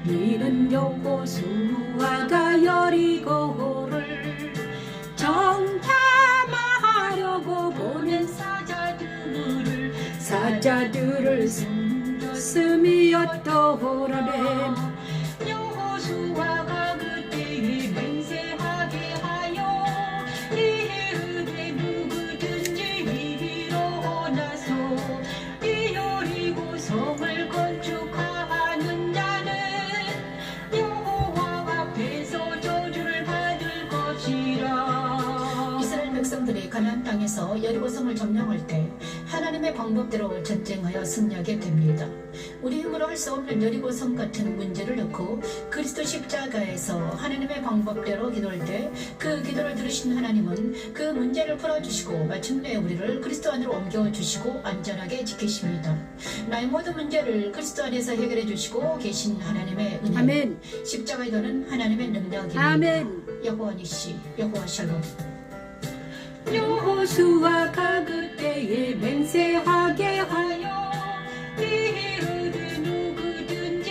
이는 여호수아가 여리고를 정탐하려고 보낸 사자들을 숨겼더라면 여호수아가 그때에 맹세하게 하여 이르되 누구든지 일어나서 이 여리고 성을 건축하는 자는 여호와 앞에서 저주를 받을 것이라. 이스라엘 백성들이 가나안 땅에서 여리고 성을 점령할 때 하나님의 방법대로 전쟁하여 승리하게 됩니다. 우리 힘으로 할 수 없는 여리고성 같은 문제를 놓고 그리스도 십자가에서 하나님의 방법대로 기도할 때 그 기도를 들으신 하나님은 그 문제를 풀어주시고 마침내 우리를 그리스도 안으로 옮겨주시고 안전하게 지키십니다. 나의 모든 문제를 그리스도 안에서 해결해 주시고 계신 하나님의 은혜, 아멘. 십자가에 도는 하나님의 능력입니다. 아멘. 여호와 니시, 여호와 샬롬. 여호수아가 그때에 맹세하게 하여 이르되 누구든지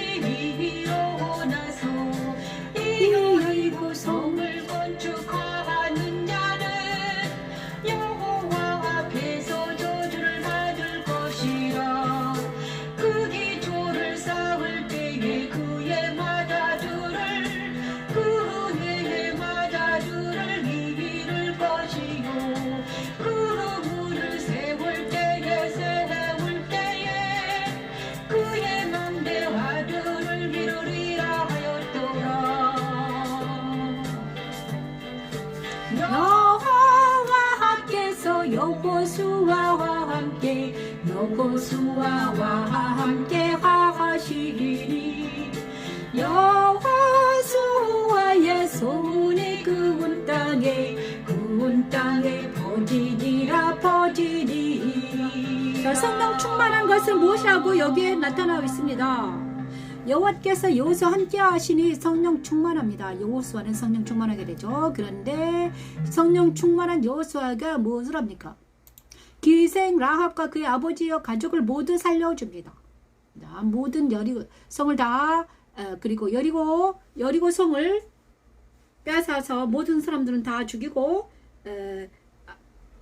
일어나서 이 여리고성을 건축하는 자는 여호와 앞에서 저주를 받을 것이라. 그 기초를 쌓을 때에 그의 마다들을 이를 것이요 그 문을 세울 때에 그의 망대와들을 이루리라 하였더라. 여호와께서 여호수아와 함께 하시리니 여호수아의 손이 그온 땅에 퍼지니. 자, 성령 충만한 것은 무엇이라고 여기에 나타나고 있습니다. 여호와께서 여호수아와 함께 하시니 성령 충만합니다. 여호수아는 성령 충만하게 되죠. 그런데 성령 충만한 여호수아가 무엇을 합니까? 기생 라합과 그의 아버지와 가족을 모두 살려줍니다. 모든 여리고성을 다 그리고 여리고성을 빼앗아서 모든 사람들은 다 죽이고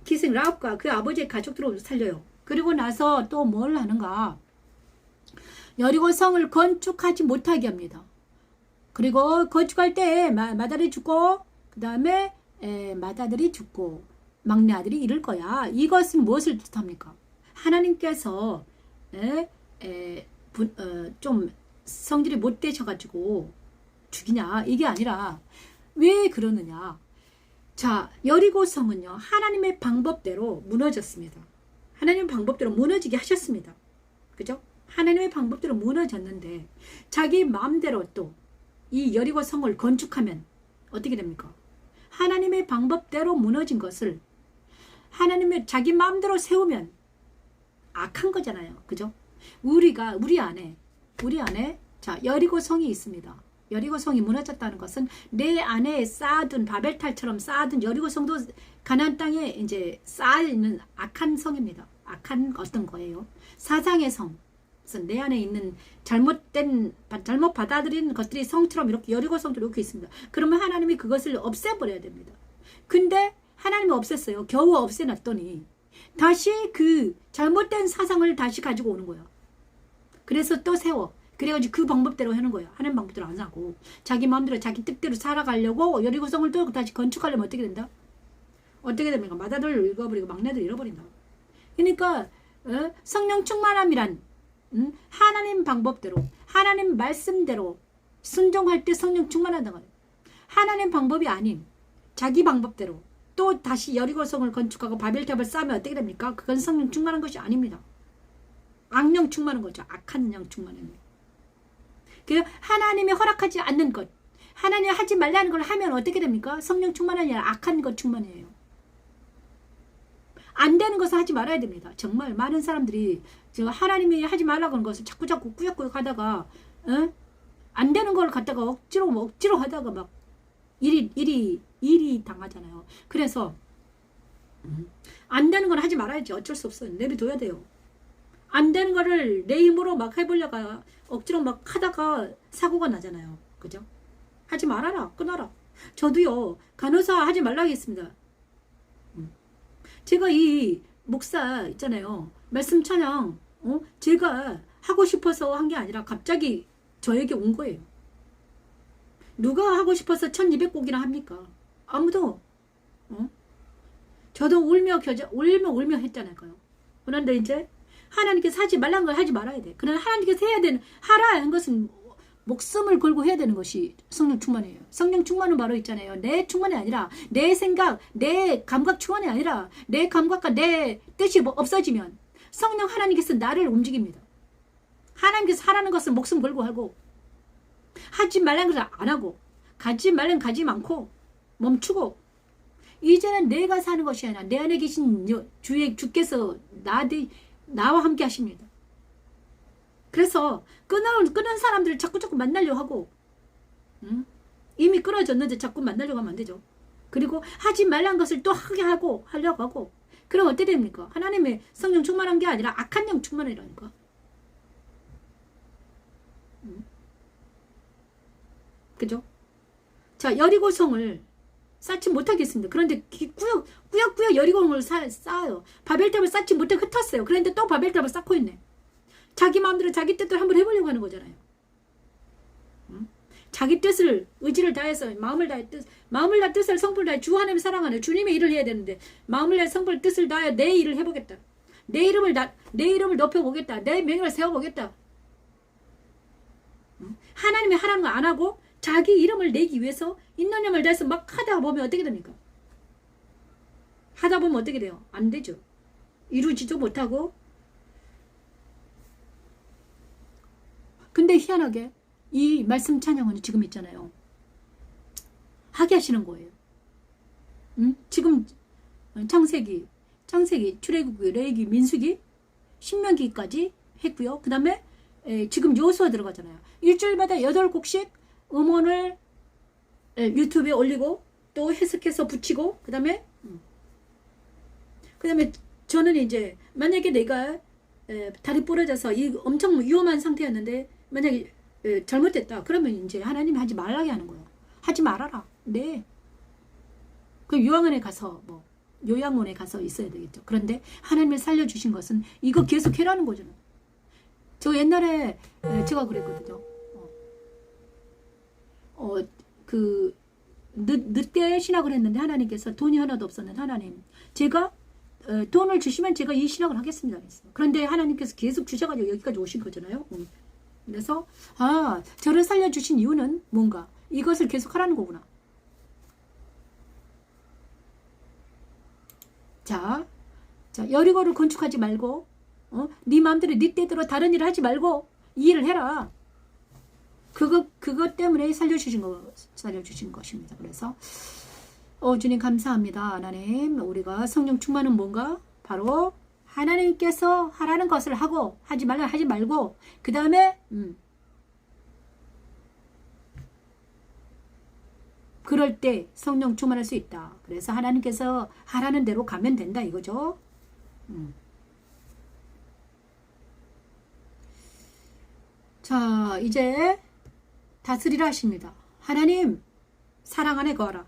기생 라합과 그 아버지의 가족들을 살려요. 그리고 나서 또 뭘 하는가? 여리고성을 건축하지 못하게 합니다. 그리고 건축할 때 맏아들이 죽고 그 다음에 맏아들이 죽고 막내 아들이 이를 거야. 이것은 무엇을 뜻합니까? 하나님께서 좀 성질이 못 되셔가지고 죽이냐, 이게 아니라 왜 그러느냐. 자, 여리고성은요 하나님의 방법대로 무너졌습니다. 하나님의 방법대로 무너지게 하셨습니다. 그죠? 하나님의 방법대로 무너졌는데 자기 마음대로 또 이 여리고성을 건축하면 어떻게 됩니까? 하나님의 방법대로 무너진 것을 하나님의 자기 마음대로 세우면 악한 거잖아요. 그죠? 우리 안에 자, 여리고성이 있습니다. 여리고성이 무너졌다는 것은 내 안에 쌓아둔 바벨탈처럼 쌓아둔 여리고성도 가나안 땅에 이제 쌓여있는 악한 성입니다. 악한 어떤 거예요? 사상의 성. 그래서 내 안에 있는 잘못 받아들인 것들이 성처럼 이렇게 여리고성도 이렇게 있습니다. 그러면 하나님이 그것을 없애버려야 됩니다. 근데 하나님이 없앴어요. 겨우 없애놨더니 다시 그 잘못된 사상을 다시 가지고 오는 거예요. 그래서 또 세워. 그래가지고 그 방법대로 하는 거예요. 하는 방법대로 안 하고 자기 마음대로 자기 뜻대로 살아가려고 여리고성을 또 다시 건축하려면 어떻게 된다? 어떻게 됩니까? 맏아들을 잃어버리고 막내들 잃어버린다. 그러니까 성령 충만함이란 하나님 방법대로 하나님 말씀대로 순종할 때 성령 충만하다는 거예요. 하나님 방법이 아닌 자기 방법대로 또 다시 여리고성을 건축하고 바벨탑을 쌓으면 어떻게 됩니까? 그건 성령 충만한 것이 아닙니다. 악령 충만한 거죠. 악한 영 충만한 것. 그 하나님이 허락하지 않는 것, 하나님이 하지 말라는 걸 하면 어떻게 됩니까? 성령 충만이 아니라 악한 것 충만이에요. 안 되는 것을 하지 말아야 됩니다. 정말 많은 사람들이 하나님이 하지 말라고 하는 것을 자꾸 꾸역꾸역 하다가 안 되는 걸 갖다가 억지로 하다가 막 일이 당하잖아요. 그래서 안 되는 건 하지 말아야지. 어쩔 수 없어요. 내비둬야 돼요. 안 되는 거를 내 힘으로 막 해보려가 억지로 막 하다가 사고가 나잖아요. 그죠? 하지 말아라. 끊어라. 저도요 간호사 하지 말라고 했습니다. 제가 이 목사 있잖아요. 말씀 찬양 제가 하고 싶어서 한 게 아니라 갑자기 저에게 온 거예요. 누가 하고 싶어서 1200곡이나 합니까? 아무도. 저도 울며 했잖아요. 그런데 이제 하나님께서 하지 말라는 걸 하지 말아야 돼. 그러나 하나님께서 하라 하는 것은 목숨을 걸고 해야 되는 것이 성령 충만이에요. 성령 충만은 바로 있잖아요. 내 충만이 아니라 내 생각, 내 감각 충만이 아니라 내 감각과 내 뜻이 없어지면 성령 하나님께서 나를 움직입니다. 하나님께서 하라는 것을 목숨 걸고 하고, 하지 말라는 것을 안 하고, 가지 말라는 가지 않고 멈추고, 이제는 내가 사는 것이 아니라 내 안에 계신 주께서 나와 함께 하십니다. 그래서 끊은 사람들을 자꾸 만나려고 하고, 이미 끊어졌는데 자꾸 만나려고 하면 안 되죠. 그리고 하지 말라는 것을 또 하게 하려고 하고, 그럼 어떻게 됩니까? 하나님의 성령 충만한 게 아니라 악한 영 충만이라니까. 그죠? 자, 여리고성을 쌓지 못하겠습니다. 그런데 꾸역꾸역 여리고성을 쌓아요. 바벨탑을 쌓지 못하고 흩었어요. 그런데 또 바벨탑을 쌓고 있네. 자기 마음대로 자기 뜻대로 한번 해보려고 하는 거잖아요. 자기 뜻을, 의지를 다해서 마음을 다해 뜻을 성불 다해 주 하나님 사랑하는 주님의 일을 해야 되는데, 마음을 다해 성불 뜻을 다해 내 일을 해보겠다. 내 이름을 높여보겠다. 내 명예를 세워보겠다. 하나님이 하라는 거 안 하고 자기 이름을 내기 위해서 있는 힘을 다해서 막 하다 보면 어떻게 됩니까? 하다 보면 어떻게 돼요? 안 되죠. 이루지도 못하고. 근데 희한하게 이 말씀 찬양은 지금 있잖아요. 하게 하시는 거예요. 지금 창세기, 출애굽기, 레위기, 민수기, 신명기까지 했고요. 그 다음에 지금 여호수아 들어가잖아요. 일주일마다 8곡씩 음원을 유튜브에 올리고 또 해석해서 붙이고, 그 다음에 저는 이제 만약에 내가 다리 부러져서 이 엄청 위험한 상태였는데 만약에 잘못됐다 그러면 이제 하나님이 하지 말라게 하는 거예요. 하지 말아라. 네. 그 요양원에 가서 요양원에 가서 있어야 되겠죠. 그런데 하나님이 살려주신 것은 이거 계속 해라는 거잖아요. 저 옛날에 제가 그랬거든요. 늦게 신학을 했는데 하나님께서 돈이 하나도 없었는데 하나님 제가 돈을 주시면 제가 이 신학을 하겠습니다. 그런데 하나님께서 계속 주셔가지고 여기까지 오신 거잖아요. 그래서 저를 살려주신 이유는 뭔가 이것을 계속 하라는 거구나. 자 여리고를 건축하지 말고 네 마음대로 네 때대로 다른 일을 하지 말고 이 일을 해라. 그것 때문에 살려주신 것입니다. 그래서 주님 감사합니다. 하나님, 우리가 성령 충만은 뭔가? 바로 하나님께서 하라는 것을 하고 하지 말고 그 다음에 그럴 때 성령 충만할 수 있다. 그래서 하나님께서 하라는 대로 가면 된다 이거죠. 자, 이제 다스리라 하십니다. 하나님, 사랑 안에 거하라.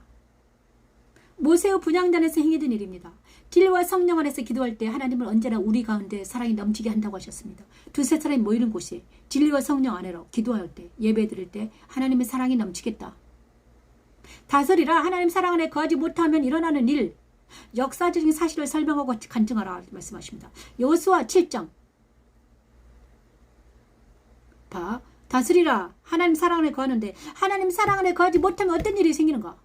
모세의 분향단에서 행해진 일입니다. 진리와 성령 안에서 기도할 때 하나님은 언제나 우리 가운데 사랑이 넘치게 한다고 하셨습니다. 두세 사람이 모이는 곳에 진리와 성령 안에로 기도할 때, 예배 드릴 때 하나님의 사랑이 넘치겠다. 다스리라. 하나님 사랑 안에 거하지 못하면 일어나는 일, 역사적인 사실을 설명하고 간증하라 말씀하십니다. 여호수아 7장. 다스리라. 하나님 사랑 안에 거하는데 하나님 사랑 안에 거하지 못하면 어떤 일이 생기는가?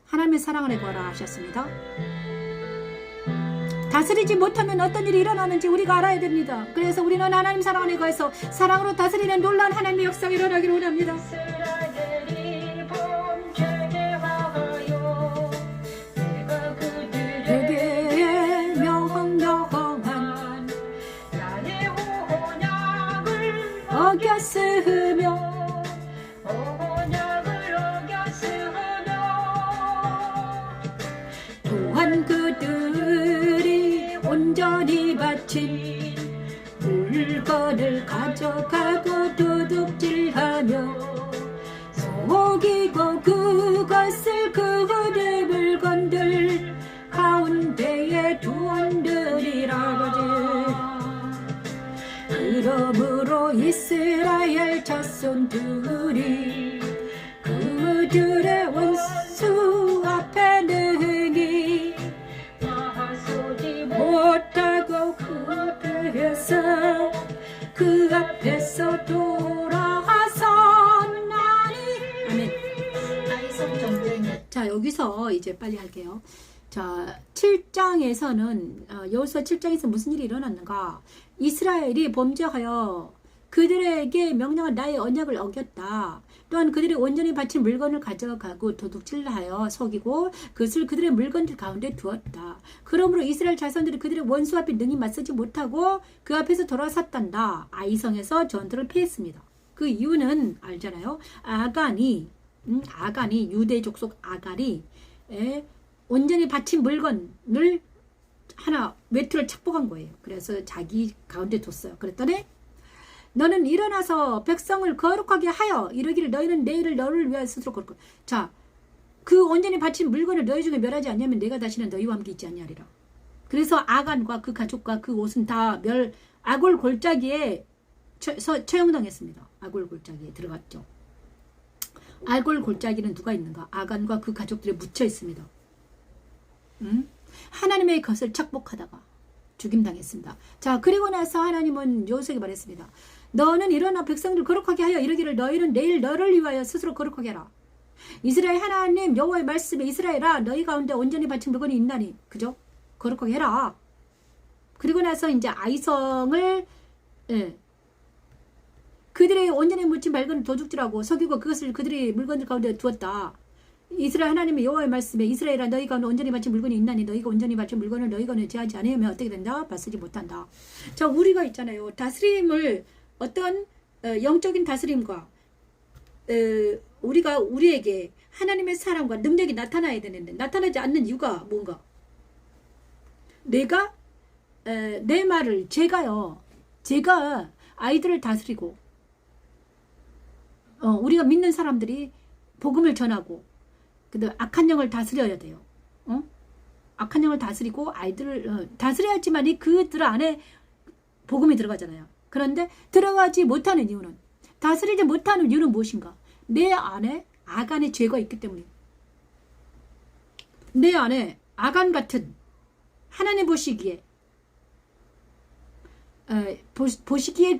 하나님의 사랑 안에 거하라 하셨습니다. 다스리지 못하면 어떤 일이 일어나는지 우리가 알아야 됩니다. 그래서 우리는 하나님 사랑 안에 거해서 사랑으로 다스리는 놀라운 하나님의 역사가 일어나기를 원합니다. 내게 명령한 나의 언약을 어겼으며 또한 그들이 온전히 바친 물건을 가져가고 도둑질하며 속이고 그것을 그들의 물건들 가운데에 두었느니라. 그러므로 이스라엘 자손들이 그들의 원수 앞에 능히 못하고 그 앞에서 돌아서나니. 아멘. 자, 여기서 이제 빨리 할게요. 자, 7장에서는 여호수아 7장에서 무슨 일이 일어났는가? 이스라엘이 범죄하여 그들에게 명령한 나의 언약을 어겼다. 또한 그들이 온전히 바친 물건을 가져가고 도둑질하여 속이고 그것을 그들의 물건들 가운데 두었다. 그러므로 이스라엘 자손들이 그들의 원수 앞에 능히 맞서지 못하고 그 앞에서 돌아섰단다. 아이성에서 전투를 패했습니다. 그 이유는 알잖아요. 아간이 유대 족속 아갈이 온전히 바친 물건을 하나 외투를 착복한 거예요. 그래서 자기 가운데 뒀어요. 그랬더니 너는 일어나서 백성을 거룩하게 하여 이르기를 너희는 내일을 너를 위하여 스스로 거룩. 자, 그 온전히 바친 물건을 너희 중에 멸하지 않냐면 내가 다시는 너희와 함께 있지 않냐리라. 그래서 아간과 그 가족과 그 옷은 다 아골 골짜기에 처형당했습니다. 아골 골짜기에 들어갔죠. 아골 골짜기는 누가 있는가? 아간과 그 가족들이 묻혀 있습니다. 하나님의 것을 착복하다가 죽임당했습니다. 자, 그리고 나서 하나님은 여호수아에게 말했습니다. 너는 일어나 백성들 거룩하게 하여 이르기를 너희는 내일 너를 위하여 스스로 거룩하게 하라. 이스라엘 하나님 여호와의 말씀에 이스라엘아 너희 가운데 온전히 바친 물건이 있나니 그죠? 거룩하게 해라. 그리고 나서 이제 아이성을 그들의 온전히 묻힌 물건을 도둑질하고 속이고 그것을 그들의 물건들 가운데 두었다. 이스라엘 하나님의 여호와의 말씀에 이스라엘아 너희가 온전히 바친 물건이 있나니 너희가 온전히 바친 물건을 너희가 제하지 않으면 어떻게 된다? 받쓰지 못한다. 자, 우리가 있잖아요. 다스림을 어떤 영적인 다스림과 우리가 우리에게 하나님의 사랑과 능력이 나타나야 되는데 나타나지 않는 이유가 뭔가? 내가 내 말을 제가 아이들을 다스리고 우리가 믿는 사람들이 복음을 전하고 근데 악한 영을 다스려야 돼요. 악한 영을 다스리고 아이들을 다스려야지만이 그들 안에 복음이 들어가잖아요. 그런데 들어가지 못하는 이유는 다스리지 못하는 이유는 무엇인가? 내 안에 아간의 죄가 있기 때문이에요. 내 안에 아간 같은 하나님 보시기에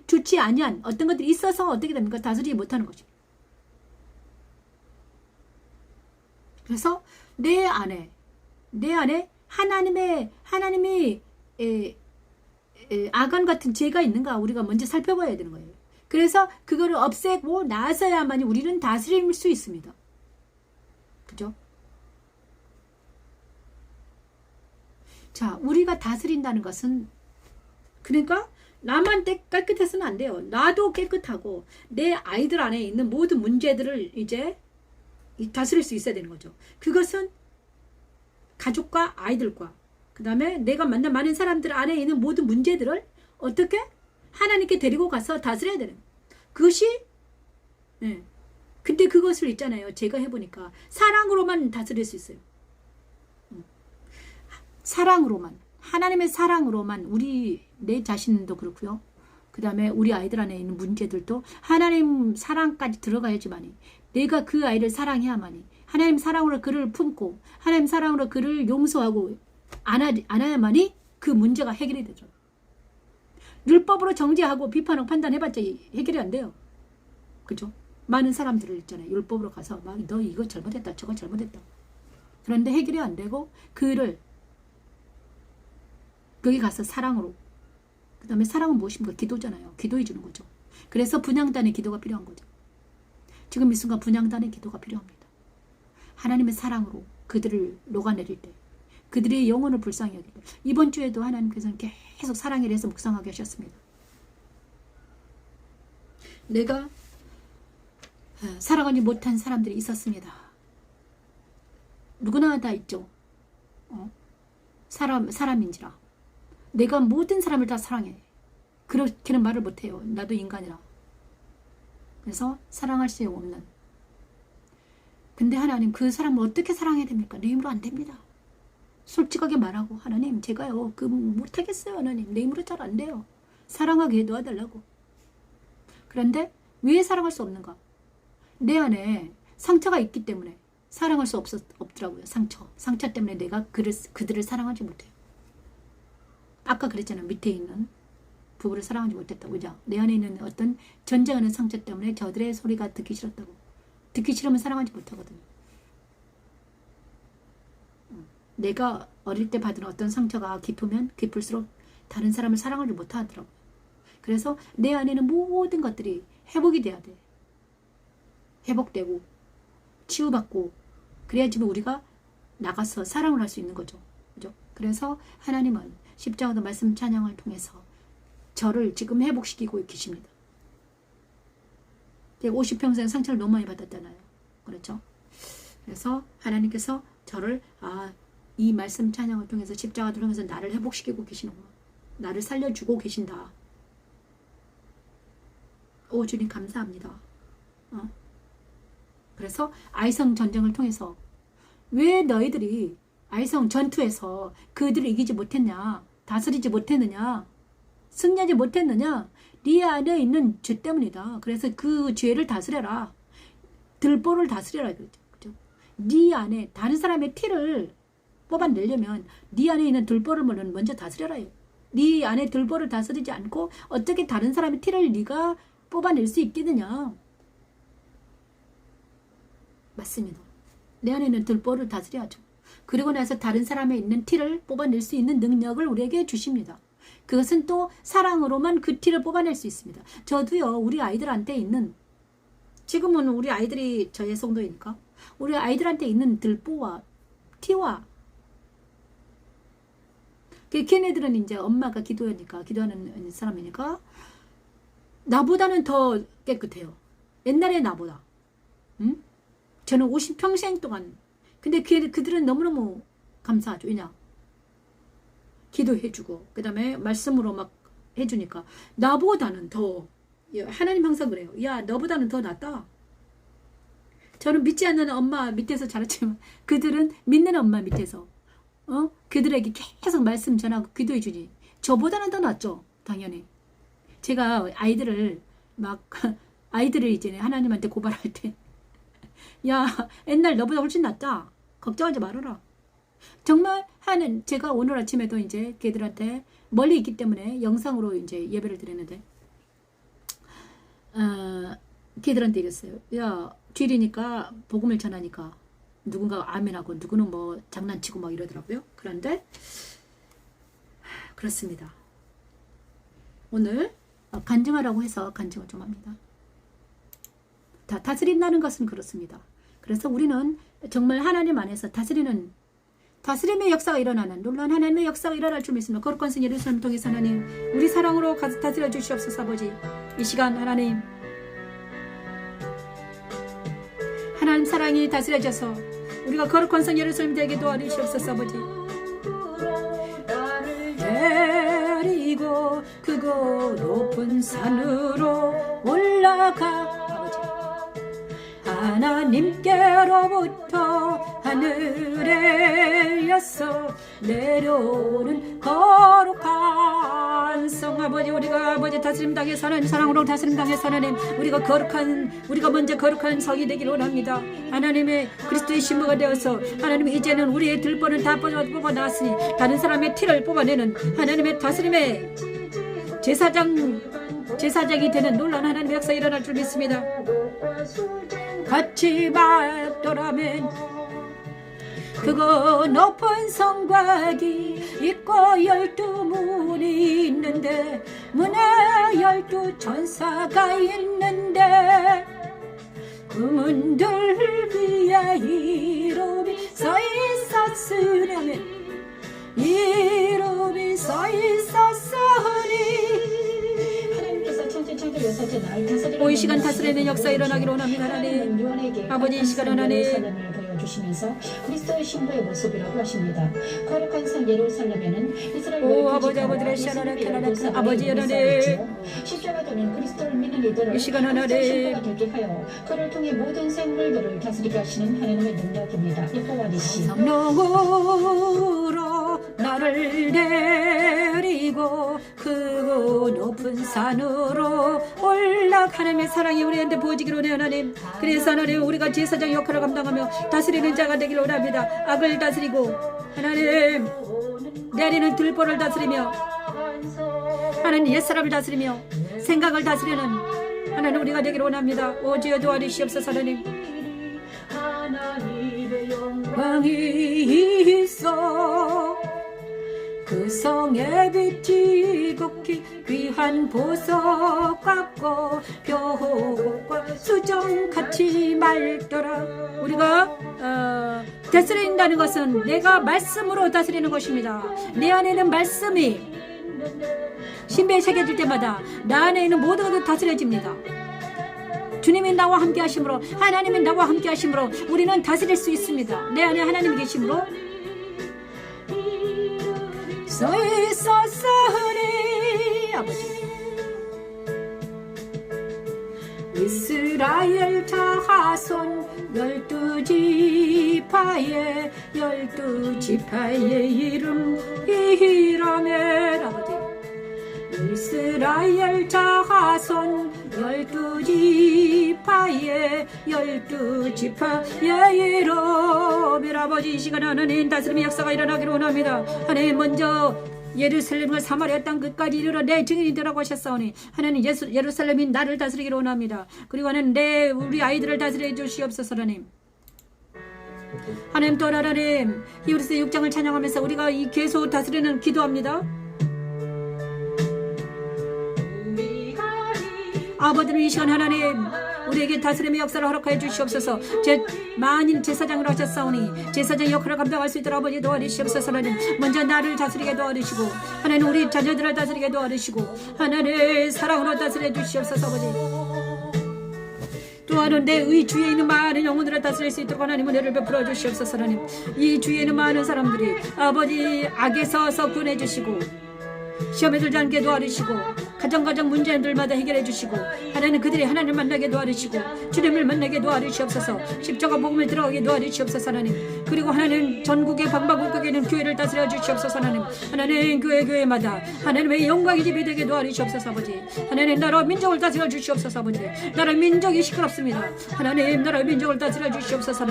좋지 아니한 어떤 것들이 있어서 어떻게 됩니까? 다스리지 못하는 것입니다. 그래서 내 안에 하나님이 아간 같은 죄가 있는가 우리가 먼저 살펴봐야 되는 거예요. 그래서 그거를 없애고 나서야만이 우리는 다스릴 수 있습니다. 그죠? 자, 우리가 다스린다는 것은 그러니까 나만 깨끗해서는 안 돼요. 나도 깨끗하고 내 아이들 안에 있는 모든 문제들을 이제 다스릴 수 있어야 되는 거죠. 그것은 가족과 아이들과 그 다음에 내가 만난 많은 사람들 안에 있는 모든 문제들을 어떻게 하나님께 데리고 가서 다스려야 되는 그것이 근데 그것을 있잖아요. 제가 해보니까 사랑으로만 다스릴 수 있어요. 사랑으로만 하나님의 사랑으로만 우리 내 자신도 그렇고요. 그 다음에 우리 아이들 안에 있는 문제들도 하나님 사랑까지 들어가야지만이 내가 그 아이를 사랑해야만이 하나님 사랑으로 그를 품고 하나님 사랑으로 그를 용서하고 안아야만이 그 문제가 해결이 되죠. 율법으로 정죄하고 비판하고 판단해봤자 해결이 안 돼요. 그죠? 많은 사람들을 있잖아요. 율법으로 가서 막 너 이거 잘못했다 저거 잘못했다. 그런데 해결이 안 되고 그를 거기 가서 사랑으로 그 다음에 사랑은 무엇입니까? 기도잖아요. 기도해 주는 거죠. 그래서 분향단의 기도가 필요한 거죠. 지금 이 순간 분향단의 기도가 필요합니다. 하나님의 사랑으로 그들을 녹아내릴 때 그들의 영혼을 불쌍히 여길 때 이번 주에도 하나님께서는 계속 사랑에 대해서 묵상하게 하셨습니다. 내가 사랑하지 못한 사람들이 있었습니다. 누구나 다 있죠. 사람인지라 내가 모든 사람을 다 사랑해. 그렇게는 말을 못해요. 나도 인간이라. 그래서 사랑할 수 없는. 근데 하나님 그 사람을 어떻게 사랑해야 됩니까? 내 힘으로 안 됩니다. 솔직하게 말하고 하나님 제가요 못하겠어요. 하나님 내 힘으로 잘 안 돼요. 사랑하게 도와달라고. 그런데 왜 사랑할 수 없는가? 내 안에 상처가 있기 때문에 사랑할 수 없더라고요. 상처 때문에 내가 그들을 사랑하지 못해요. 아까 그랬잖아요. 밑에 있는 부부를 사랑하지 못했다고. 그죠? 내 안에 있는 어떤 전쟁하는 상처 때문에 저들의 소리가 듣기 싫었다고. 듣기 싫으면 사랑하지 못하거든요. 내가 어릴 때 받은 어떤 상처가 깊으면 깊을수록 다른 사람을 사랑하지 못하더라고요. 그래서 내 안에는 모든 것들이 회복이 돼야 돼. 회복되고 치유받고 그래야지 우리가 나가서 사랑을 할 수 있는 거죠. 그죠? 그래서 하나님은 십자가도 말씀 찬양을 통해서 저를 지금 회복시키고 계십니다. 제가 50평생 상처를 너무 많이 받았잖아요. 그렇죠? 그래서 하나님께서 저를 이 말씀 찬양을 통해서 십자가를 통해서 나를 회복시키고 계시는구나. 나를 살려주고 계신다. 오 주님 감사합니다. 그래서 아이성 전쟁을 통해서 왜 너희들이 아이성 전투에서 그들을 이기지 못했냐, 다스리지 못했느냐, 승리하지 못했느냐, 네 안에 있는 죄 때문이다. 그래서 그 죄를 다스려라. 들보를 다스려라. 그렇죠? 네 안에 다른 사람의 티를 뽑아내려면 네 안에 있는 들보를 먼저 다스려라. 네 안에 들보를 다스리지 않고 어떻게 다른 사람의 티를 네가 뽑아낼 수 있겠느냐. 맞습니다. 내 안에 있는 들보를 다스려야죠. 그리고 나서 다른 사람에 있는 티를 뽑아낼 수 있는 능력을 우리에게 주십니다. 그것은 또 사랑으로만 그 티를 뽑아낼 수 있습니다. 저도요, 우리 아이들한테 있는, 지금은 우리 아이들이 저의 성도이니까 우리 아이들한테 있는 들보와 티와, 걔네들은 이제 엄마가 기도하는 사람이니까 나보다는 더 깨끗해요. 옛날에 나보다. 응? 저는 50평생 동안. 근데 그들은 너무너무 감사하죠. 왜냐? 기도해주고 그 다음에 말씀으로 막 해주니까 나보다는 더, 하나님 항상 그래요. 야, 너보다는 더 낫다. 저는 믿지 않는 엄마 밑에서 자랐지만 그들은 믿는 엄마 밑에서 그들에게 계속 말씀 전하고 기도해주니 저보다는 더 낫죠. 당연히. 제가 아이들을 이제 하나님한테 고발할 때, 야, 옛날 너보다 훨씬 낫다. 걱정하지 말아라. 정말 제가 오늘 아침에도 이제 걔들한테 멀리 있기 때문에 영상으로 이제 예배를 드렸는데, 걔들한테 이랬어요. 야, 주일이니까 복음을 전하니까 누군가 아멘하고 누구는 뭐 장난치고 막 이러더라고요. 그런데 그렇습니다. 오늘 간증하라고 해서 간증을 좀 합니다. 다스린다는 것은 그렇습니다. 그래서 우리는 정말 하나님 안에서 다스림의 역사가 일어나는 놀라운 하나님의 역사가 일어날 줄 믿습니다. 거룩한 성 예루살렘을 통해서 하나님, 우리 사랑으로 다스려 주시옵소서. 아버지, 이 시간 하나님 사랑이 다스려져서 우리가 거룩한 성 예루살렘 되게 도와주시옵소서. 아버지, 데리고 그곳 높은 산으로 올라가. 하나님께로부터 하늘에서 내려오는 거룩한 성. 아버지, 우리가 아버지 다스림 당해서 하나님 사랑으로 다스림 당해서 하나님 우리가 먼저 거룩한 성이 되기를 원합니다. 하나님의 그리스도의 신부가 되어서 하나님 이제는 우리의 들보는 다 뽑아놨으니 다른 사람의 티를 뽑아내는 하나님의 다스림의 제사장이 되는 놀라운 하나님의 역사 일어날 줄 믿습니다. 같이 밟더라면 그거 높은 성곽이 있고 12문이 있는데 문에 12 천사가 있는데 그 문들 위에 이름이 서 있었으려면 이름이 서 있었으니 이 시간 다스리는 역사 일어나기를 원합니다. 하나님 아버지, 이 시간 하나님 보여주시면서 그리스도의 신부의 모습이라고 하십니다. 거룩한 성 예루살렘에는 이스라엘 아버지의 시간을 아버지 하나님 십자가도는 그리스도를 믿는 이들을 이 시간 하나님 신부가 되게 하여 그를 통해 모든 생물들을 다스리게 하시는 하나님의 능력입니다. 여호와니시 성령으로 나를 데리고 그 높은 산으로 올라가. 하나님의 사랑이 우리한테 부어지기로 해. 하나님, 그래서 하나님 우리가 제사장 역할을 감당하며 다스리는 자가 되기를 원합니다. 악을 다스리고 하나님 내리는 들보를 다스리며 하나님 옛사람을 다스리며 생각을 다스리는 하나님 우리가 되기를 원합니다. 오 주여 도와주시옵소서. 하나님 영광이 있어 그 성의 빛이 곱게 귀한 보석 같고 벼과 수정같이 맑더라. 우리가 다스린다는 것은 내가 말씀으로 다스리는 것입니다. 내 안에는 말씀이 신비에 새겨질 때마다 나 안에 있는 모든 것도 다스려집니다. 주님이 나와 함께 하심으로, 하나님이 나와 함께 하심으로 우리는 다스릴 수 있습니다. 내 안에 하나님이 계심으로 서 있었으니 아버지 이스라엘 자손 12지파의 12지파의 이름 이라멘. 아버지 이스라엘 자손 12지파의 12지파의 이름이라. 아버지 이 시간에 하나님 다스림의 역사가 일어나기를 원합니다. 하나님 먼저 예루살렘을 사마리아 땅 끝까지 이르러 내 증인이 되라고 하셨사오니 하나님 예루살렘이 나를 다스리기를 원합니다. 그리고 하나님 우리 아이들을 다스려 주시옵소서. 하나님 또 하나님 히브리서 6장을 찬양하면서 우리가 이 계속 다스리는 기도합니다. 아버지는 이 시간 하나님 우리에게 다스림의 역사를 허락하여 주시옵소서. 만인 제사장으로 하셨사오니 제사장 역할을 감당할 수 있도록 아버지 도와주시옵소서. 하나님 먼저 나를 다스리게 도와주시고 하나님 우리 자녀들을 다스리게 도와주시고 하나님 사랑으로 다스려 주시옵소서. 아버지 또한 내 주위에 있는 많은 영혼들을 다스릴 수 있도록 하나님 은혜를 베풀어 주시옵소서. 하나님 이 주위에 있는 많은 사람들이 아버지 악에서 구원해 주시고 시험에 들지 않게 도와주시고 가정 문제들마다 해결해 주시고 하나님 그들이 하나님을 만나게 도와주시고 주님을 만나게 도와주시옵소서. 십자가 복음을 들어가게 도와주시옵소서. 하나님 그리고 하나님 전국의 방방곡곡에 있는 교회를 다스려 주시옵소서. 하나님 교회마다 하나님의 영광이 집이 되게 도와주시옵소서. 아버지 하나님 나라 민족을 다스려 주시옵소서. 아버지 나라 민족이 시끄럽습니다. 하나님 나라 민족을 다스려 주시옵소서.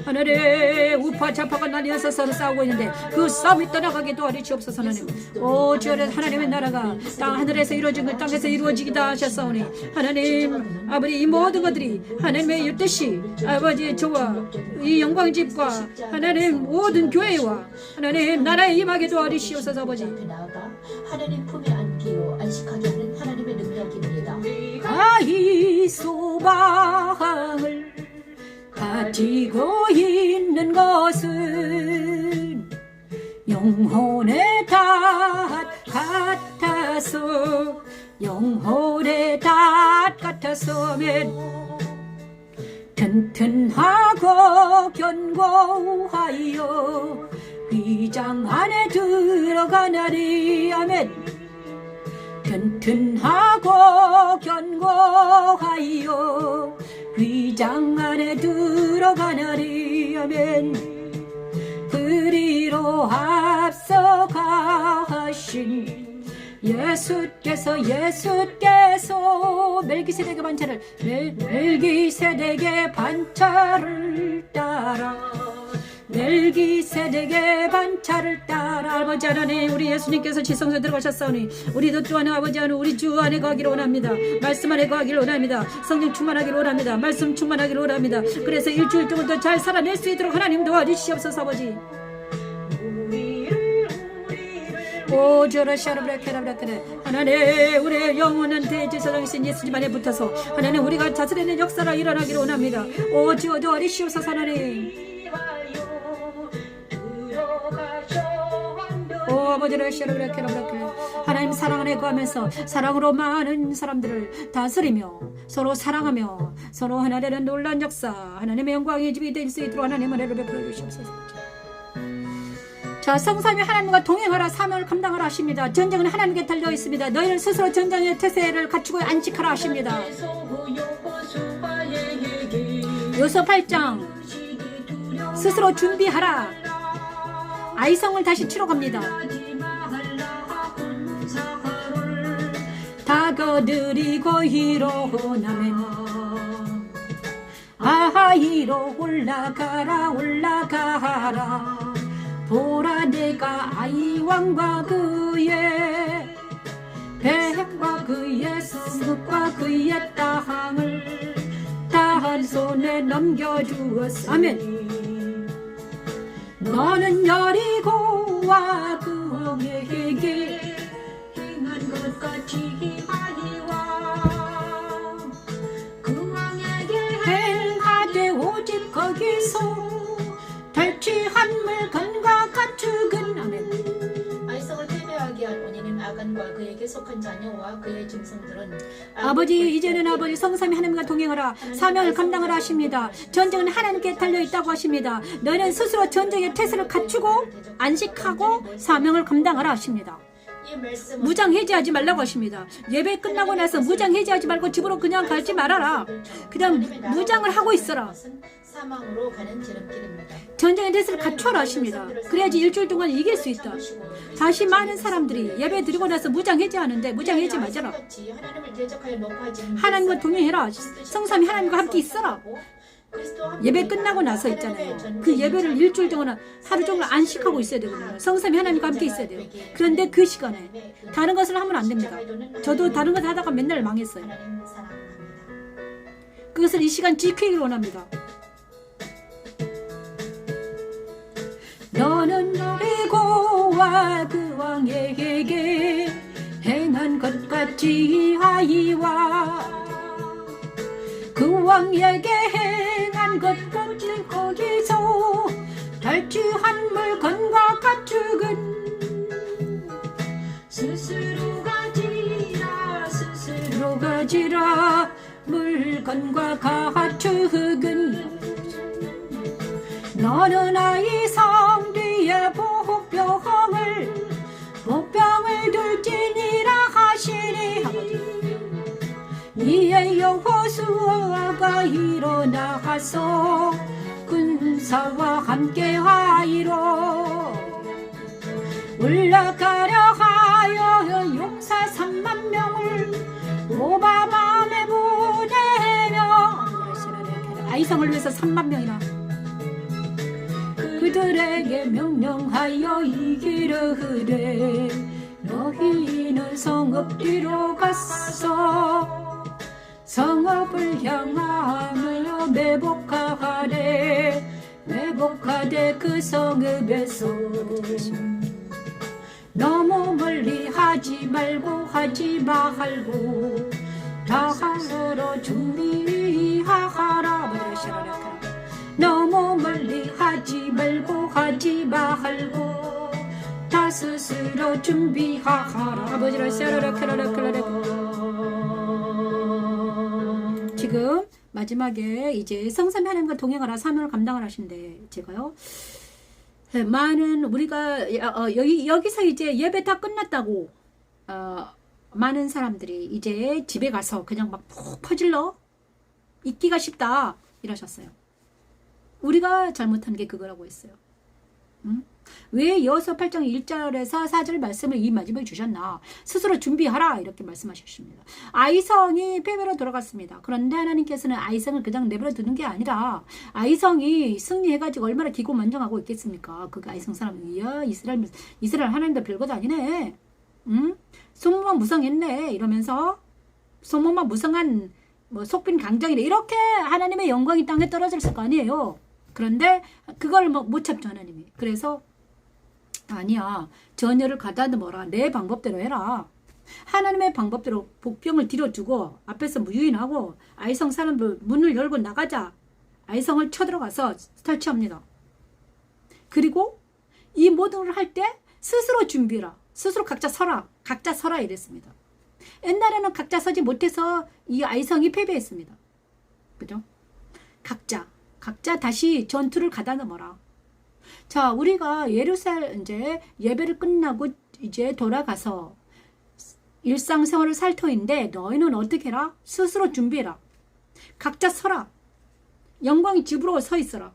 하나님 우파 좌파가 나뉘어서 서로 싸우고 있는데 그 싸움이 떠나가게 도와주시옵소서. 하나님 오 주여 하나님의 나라가 땅 하늘에서 이루어진 것 땅에서 이루어지기다 하셨사오니 하나님 아버지 이 모든 것들이 하나님의 뜻이 아버지 저와 이 영광집과 하나님 모든 교회와 하나님 나라에 임하게 도와주시옵소서. 아버지 하나님 품에 안기요 안식하게 하는 하나님의 능력입니다. 이 소망을 가지고 있는 것은 영혼의 닷 같아서 영혼의 닷 같아서면 튼튼하고 견고하여 위장 안에 들어가나니. 아멘. 튼튼하고 견고하여 위장 안에 들어가나니. 아멘. 그리로 앞서가신 예수께서 멜기세덱의 반차를 따라 멜기세덱의 반차를 따라 아버지 하나님 우리 예수님께서 지성소에 들어가셨사오니 우리도 또한 아버지 하나님 우리 주 안에 거하기를 원합니다. 말씀 안에 거하기를 원합니다. 성령 충만하기를 원합니다. 말씀 충만하기를 원합니다. 그래서 일주일 동안 더 잘 살아낼 수 있도록 하나님 도와주시옵소서. 아버지 오 저러샤르브라케라브라케네 하나님 우리의 영원한 대제사장이신 예수님 안에 붙어서 하나님 우리가 다스리는 역사가 일어나기를 원합니다. 오 주여 도와주시옵소서. 하나님 오 아버지를 샤르브라케라브라케 하나님 사랑 안에 거하면서 사랑으로 많은 사람들을 다스리며 서로 사랑하며 서로 하나 되는 놀라운 역사 하나님의 영광의 집이 될 수 있도록 하나님 은혜를 베풀어 주시옵소서. 자 성삼위 하나님과 동행하라 사명을 감당하라 하십니다. 전쟁은 하나님께 달려 있습니다. 너희는 스스로 전쟁의 태세를 갖추고 안식하라 하십니다. 요서 8장 스스로 준비하라. 아이성을 다시 치러 갑니다. 다거들이고 일어나면 아이로 올라가라 보라 내가 아이왕과 그의 백과 그의 승과 그의 땅을 다 한 손에 넘겨주었어. 아멘. 너는 여리고와 그 왕에게 행한 것 같이 하니와 그 왕에게 행하되 오직 거기서 탈취한 물건과 가축은 아멘. 아이성을 패배하게 한 원인은 아간과 그에게 속한 자녀와 그의 짐승들은 아버지, 이제는 아버지 성삼위 하나님과 동행하라. 사명을 감당하라 하십니다. 전쟁은 하나님께 달려있다고 하십니다. 너는 스스로 전쟁의 태세를 갖추고 안식하고 사명을 감당하라 하십니다. 무장 해제하지 말라고 하십니다. 예배 끝나고 나서 무장 해제하지 말고 집으로 그냥 가지 말아라. 그냥 무장을 하고 있어라. 사망으로 가는 지름길입니다. 전쟁의 태세를 갖춰라 하십니다. 그래야지 일주일 동안 이길 수 있다. 다시 많은 사람들이 예배 드리고 나서 무장 해제하는데 무장 해제 맞아라. 하나님과 동행해라. 성삼위 하나님과 함께 있어라. 예배 끝나고 나서 있잖아요. 그 예배를 일주일 동안 하루 종일 안식하고 있어야 되거든요. 성삼위 하나님과 함께 있어야 돼요. 그런데 그 시간에 다른 것을 하면 안 됩니다. 저도 다른 것 하다가 맨날 망했어요. 그것을 이 시간 지키기를 원합니다. 너는 여리고와 그 왕에게 행한 것 같이 하이와 그 왕에게 행한 것 같이 거기서 탈취한 물건과 가축은 스스로 가지라 물건과 가축은 너는 아이성 뒤에 보병을 둘지니라 하시니 이에 여호수아가 일어나서 군사와 함께하이로 올라가려 하여 용사 3만 명을 오바마에 보내며 아이성을 위해서 3만 명이나 그들에게 명령하여 이기르되 너희는 성읍 뒤로 갔어 성읍을 향하며 매복하되 그 성읍에서 너무 멀리 하지 말고 다 하러 준비하라. 너무 멀리 하지 말고 다 스스로 준비하라. 아버지를 지금 마지막에 이제 성삼위 하나님과 동행하라 사명을 감당을 하신대. 제가요 많은 우리가 여기서 이제 예배 다 끝났다고 많은 사람들이 이제 집에 가서 그냥 막 푹 퍼질러 있기가 쉽다 이러셨어요. 우리가 잘못한 게 그거라고 했어요. 왜 여호수아 8장 1절에서 4절 말씀을 이 마지막에 주셨나? 스스로 준비하라 이렇게 말씀하셨습니다. 아이성이 패배로 돌아갔습니다. 그런데 하나님께서는 아이성을 그냥 내버려 두는 게 아니라 아이성이 승리해가지고 얼마나 기고만장하고 있겠습니까? 그 아이성 사람은 이야 이스라엘 하나님도 별것도 아니네. 소모만 무성했네 이러면서 소모만 무성한 속빈 강정이래 이렇게 하나님의 영광이 땅에 떨어졌을 거 아니에요. 그런데 그걸 못 참죠 하나님이. 그래서 아니야 전열을 가다듬어라. 내 방법대로 해라. 하나님의 방법대로 복병을 뒤로 두고 앞에서 무유인하고 아이성 사람들 문을 열고 나가자. 아이성을 쳐들어가서 탈취합니다. 그리고 이 모든 걸 할 때 스스로 준비해라. 스스로 각자 서라 이랬습니다. 옛날에는 각자 서지 못해서 이 아이성이 패배했습니다. 그죠? 각자 다시 전투를 가다듬어라. 자, 우리가 예루살렘 이제 예배를 끝나고 이제 돌아가서 일상생활을 살 터인데 너희는 어떻게 해라? 스스로 준비해라. 각자 서라. 영광이 집으로 서 있어라.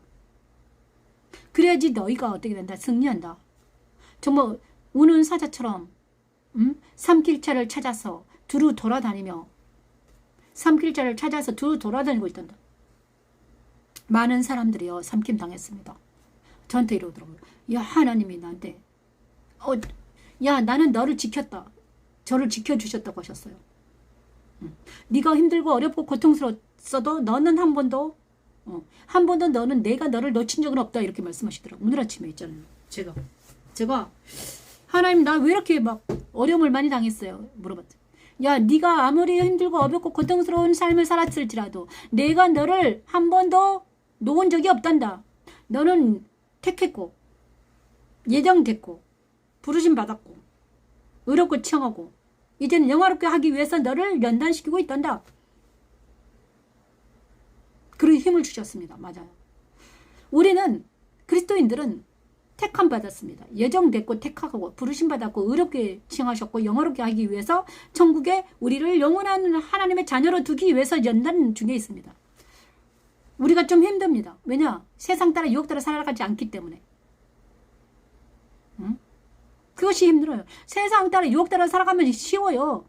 그래야지 너희가 어떻게 된다? 승리한다. 정말 우는 사자처럼 삼킬자를 찾아서 두루 돌아다니며 있단다. 많은 사람들이요 삼킴 당했습니다. 저한테 이러더라고요. 야 하나님이 나한테 야 나는 너를 지켰다. 저를 지켜주셨다고 하셨어요. 네가 힘들고 어렵고 고통스러웠어도 너는 한 번도 한 번도 너는 내가 너를 놓친 적은 없다 이렇게 말씀하시더라고. 오늘 아침에 있잖아요. 제가 하나님 나 왜 이렇게 막 어려움을 많이 당했어요 물어봤죠. 야 네가 아무리 힘들고 어렵고 고통스러운 삶을 살았을지라도 내가 너를 한 번도 놓은 적이 없단다. 너는 택했고 예정됐고 부르심 받았고 의롭고 청하고 이제는 영화롭게 하기 위해서 너를 연단시키고 있단다. 그런 힘을 주셨습니다. 맞아요. 우리는 그리스도인들은 택함 받았습니다. 예정됐고 택하고 부르심 받았고 의롭게 칭하셨고 영화롭게 하기 위해서 천국에 우리를 영원한 하나님의 자녀로 두기 위해서 연단 중에 있습니다. 우리가 좀 힘듭니다. 왜냐? 세상 따라 유혹 따라 살아가지 않기 때문에. 응? 그것이 힘들어요. 세상 따라 유혹 따라 살아가면 쉬워요.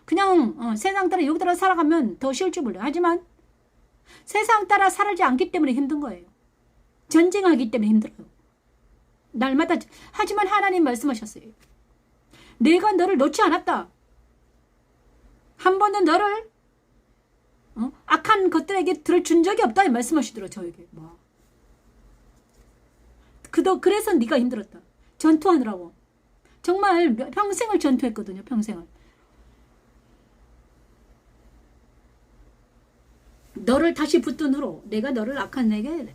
그냥 세상 따라 유혹 따라 살아가면 더 쉬울 줄 몰라요. 하지만 세상 따라 살지 않기 때문에 힘든 거예요. 전쟁하기 때문에 힘들어요. 날마다. 하지만 하나님 말씀하셨어요. 내가 너를 놓지 않았다. 한 번도 너를 악한 것들에게 들을 준 적이 없다 말씀하시더라고요. 저에게. 그래서 네가 힘들었다. 전투하느라고. 정말 평생을 전투했거든요. 평생을. 너를 다시 붙든 후로 내가 너를 악한 내게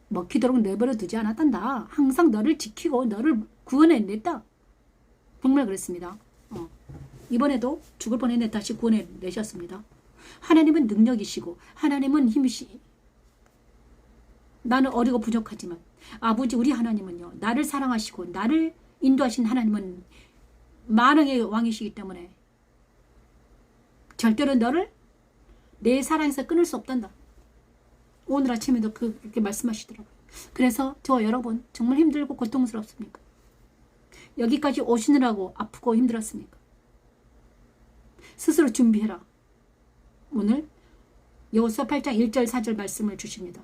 먹히도록 내버려 두지 않았단다. 항상 너를 지키고 너를 구원해냈다. 정말 그랬습니다. 이번에도 죽을 뻔했는데 다시 구원해내셨습니다. 하나님은 능력이시고 하나님은 힘이시. 나는 어리고 부족하지만 아버지 우리 하나님은요. 나를 사랑하시고 나를 인도하신 하나님은 만왕의 왕이시기 때문에 절대로 너를 내 사랑에서 끊을 수 없단다. 오늘 아침에도 그렇게 말씀하시더라고요. 그래서 저 여러분 정말 힘들고 고통스럽습니까? 여기까지 오시느라고 아프고 힘들었습니까? 스스로 준비해라. 오늘 여호수아 8장 1절 4절 말씀을 주십니다.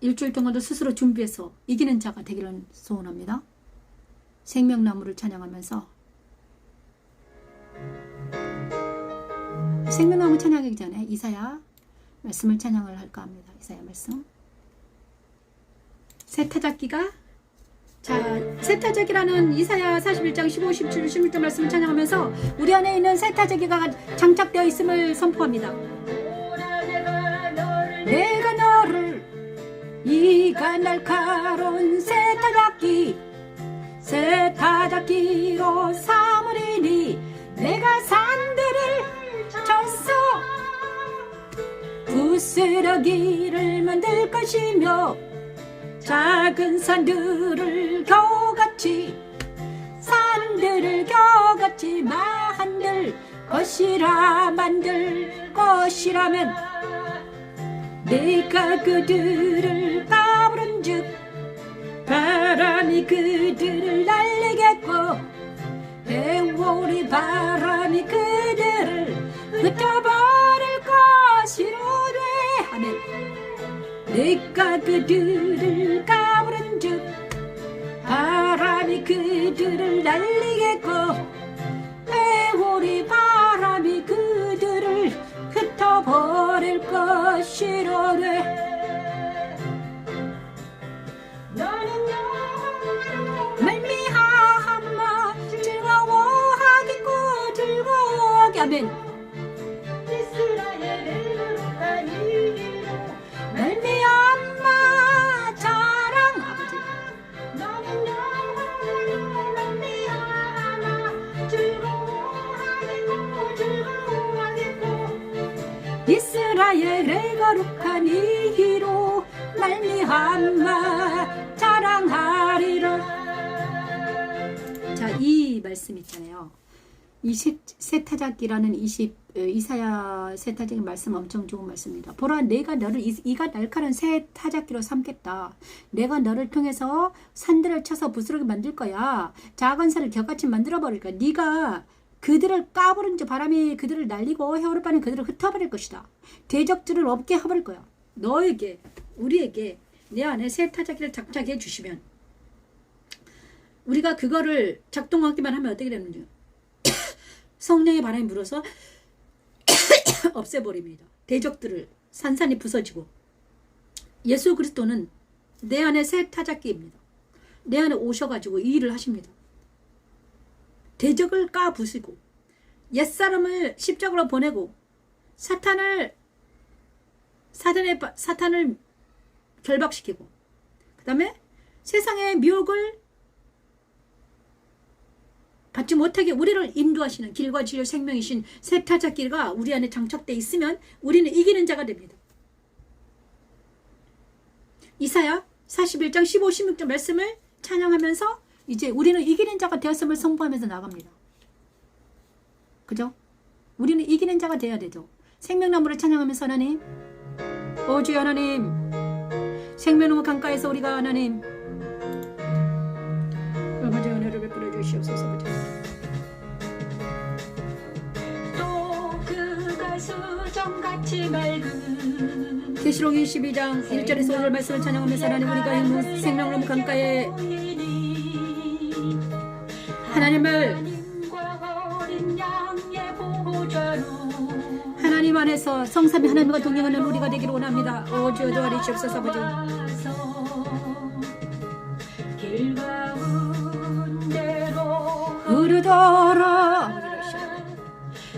일주일 동안도 스스로 준비해서 이기는 자가 되기를 소원합니다. 생명나무를 찬양하면서 생명나무 찬양하기 전에 이사야 말씀을 찬양을 할까 합니다. 이사야 말씀. 세타작기가 세타작기라는 이사야 41장 15, 17, 16절 말씀을 찬양하면서 우리 안에 있는 세타작기가 장착되어 있음을 선포합니다. 내가 너를 이가 날카로운 세타작기로 삼으리니 내가 산들을 쳤어 부스러기를 만들 것이며 작은 산들을 겨우같이 만들 것이라 만들 것이라면 내가 그들을 까부른즉 바람이 그들을 날리겠고 해오리 바람이 그들을 흩어버릴 것이로되 아멘. 내가 그들을 까부른즉 바람이 그들을 날리겠고 해오리 바람이 그들을 흩어버릴 것이로되 말미암아 즐거워하게 아멘. 말미암아 자랑 아버지 이스라엘의 거룩한 이로 말미암아 자랑하리라. 자, 이 말씀 있잖아요. 이 세타작기라는 이사야 세타작기 말씀 엄청 좋은 말씀입니다. 보라 내가 너를 이가 날카로운 세타작기로 삼겠다. 내가 너를 통해서 산들을 쳐서 부스러기 만들 거야. 작은 산을 겨같이 만들어 버릴 거야. 네가 그들을 까부른 즉 바람이 그들을 날리고 해오르바는 그들을 흩어버릴 것이다. 대적들을 없게 해버릴 거야. 너에게 우리에게 내 안에 세타작기를 장착해 주시면 우리가 그거를 작동하기만 하면 어떻게 되는지 성령의 바람이 불어서 없애버립니다. 대적들을 산산이 부서지고 예수 그리스도는 내 안에 새 타작기입니다. 내 안에 오셔가지고 이 일을 하십니다. 대적을 까부시고 옛사람을 십자가로 보내고 사탄을 결박시키고 그 다음에 세상의 미혹을 받지 못하게 우리를 인도하시는 길과 진리 생명이신 새 타작기가 우리 안에 장착되어 있으면 우리는 이기는 자가 됩니다. 이사야 41장 15, 16절 말씀을 찬양하면서 이제 우리는 이기는 자가 되었음을 선포하면서 나갑니다. 그죠? 우리는 이기는 자가 되어야 되죠. 생명나무를 찬양하면서 하나님, 오 주여 하나님, 생명나무 강가에서 우리가 하나님 아버지 은혜를 베풀어 주시옵소서. 또 그가 수정같이 맑은 계시록 22장 1절에서 5절 말씀을 찬양하면서 하나님, 우리가 있는 생명나무 강가에 하나님을 하나님 안에서 성삼위 하나님과 동행하는 우리가 되기를 원합니다. 오 주여 도와주시옵소서. 아버지 흐르더라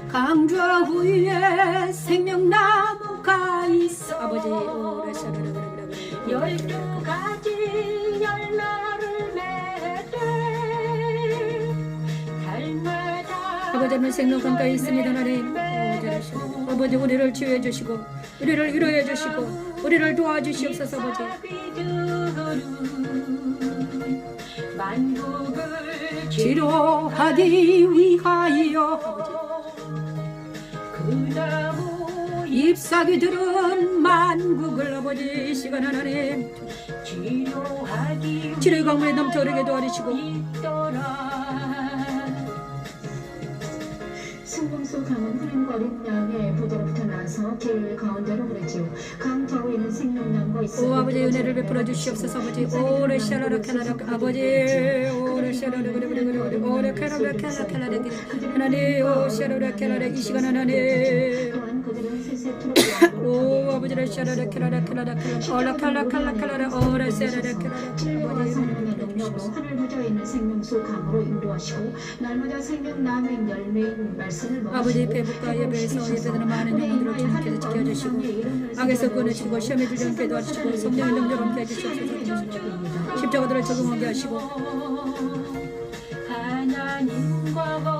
강좌 위에 생명나무가 있어. 아버지 12가지 열매를 맺되 달마다 아버지 하나님 생명 강가에 있습니다. 하나님 아버지 우리를 치유해 주시고 우리를 위로해 주시고 우리를 도와주시옵소서. 아버지 만국을 치료하기 위하여 그 나무 잎사귀들은 만국을 아버지 이 시간 하나님 치료하기 치료의 강물에 넘쳐흐르게 도와주시고 생명수 강은 푸른 어린 양의 부도로부터 나서 길 가운데로 흐르지요. 강 좌우에는 생명나무가 있어. 오 아버지 은혜를 베풀어 주시옵소서. 아버지 오래 샤라라 캐나라 아버지 오래 샤라라 그래 오래 캐나라 캘라라 하나님 오 샤라라 캐나라 이 시간 하나님 또한 그들은 세세토록 오 아버지를 샤라라 캐나라 오라 캘라라 오래 샤라라 캘라라 진리와 성령의 능력으로 하늘 부저에 있는 생명수 강으로 인도하시고 날마다 생명나무인 열매인 말씀을 아버지 배부과 예배에서 예배드리는 많은 영혼들을 주님께서 지켜주시고 악에서 구원해주시고 시험에 들지 않게 도와주시고 성령의 능력을 함께 해주시옵소서. 십자가들을 적응하게 하시고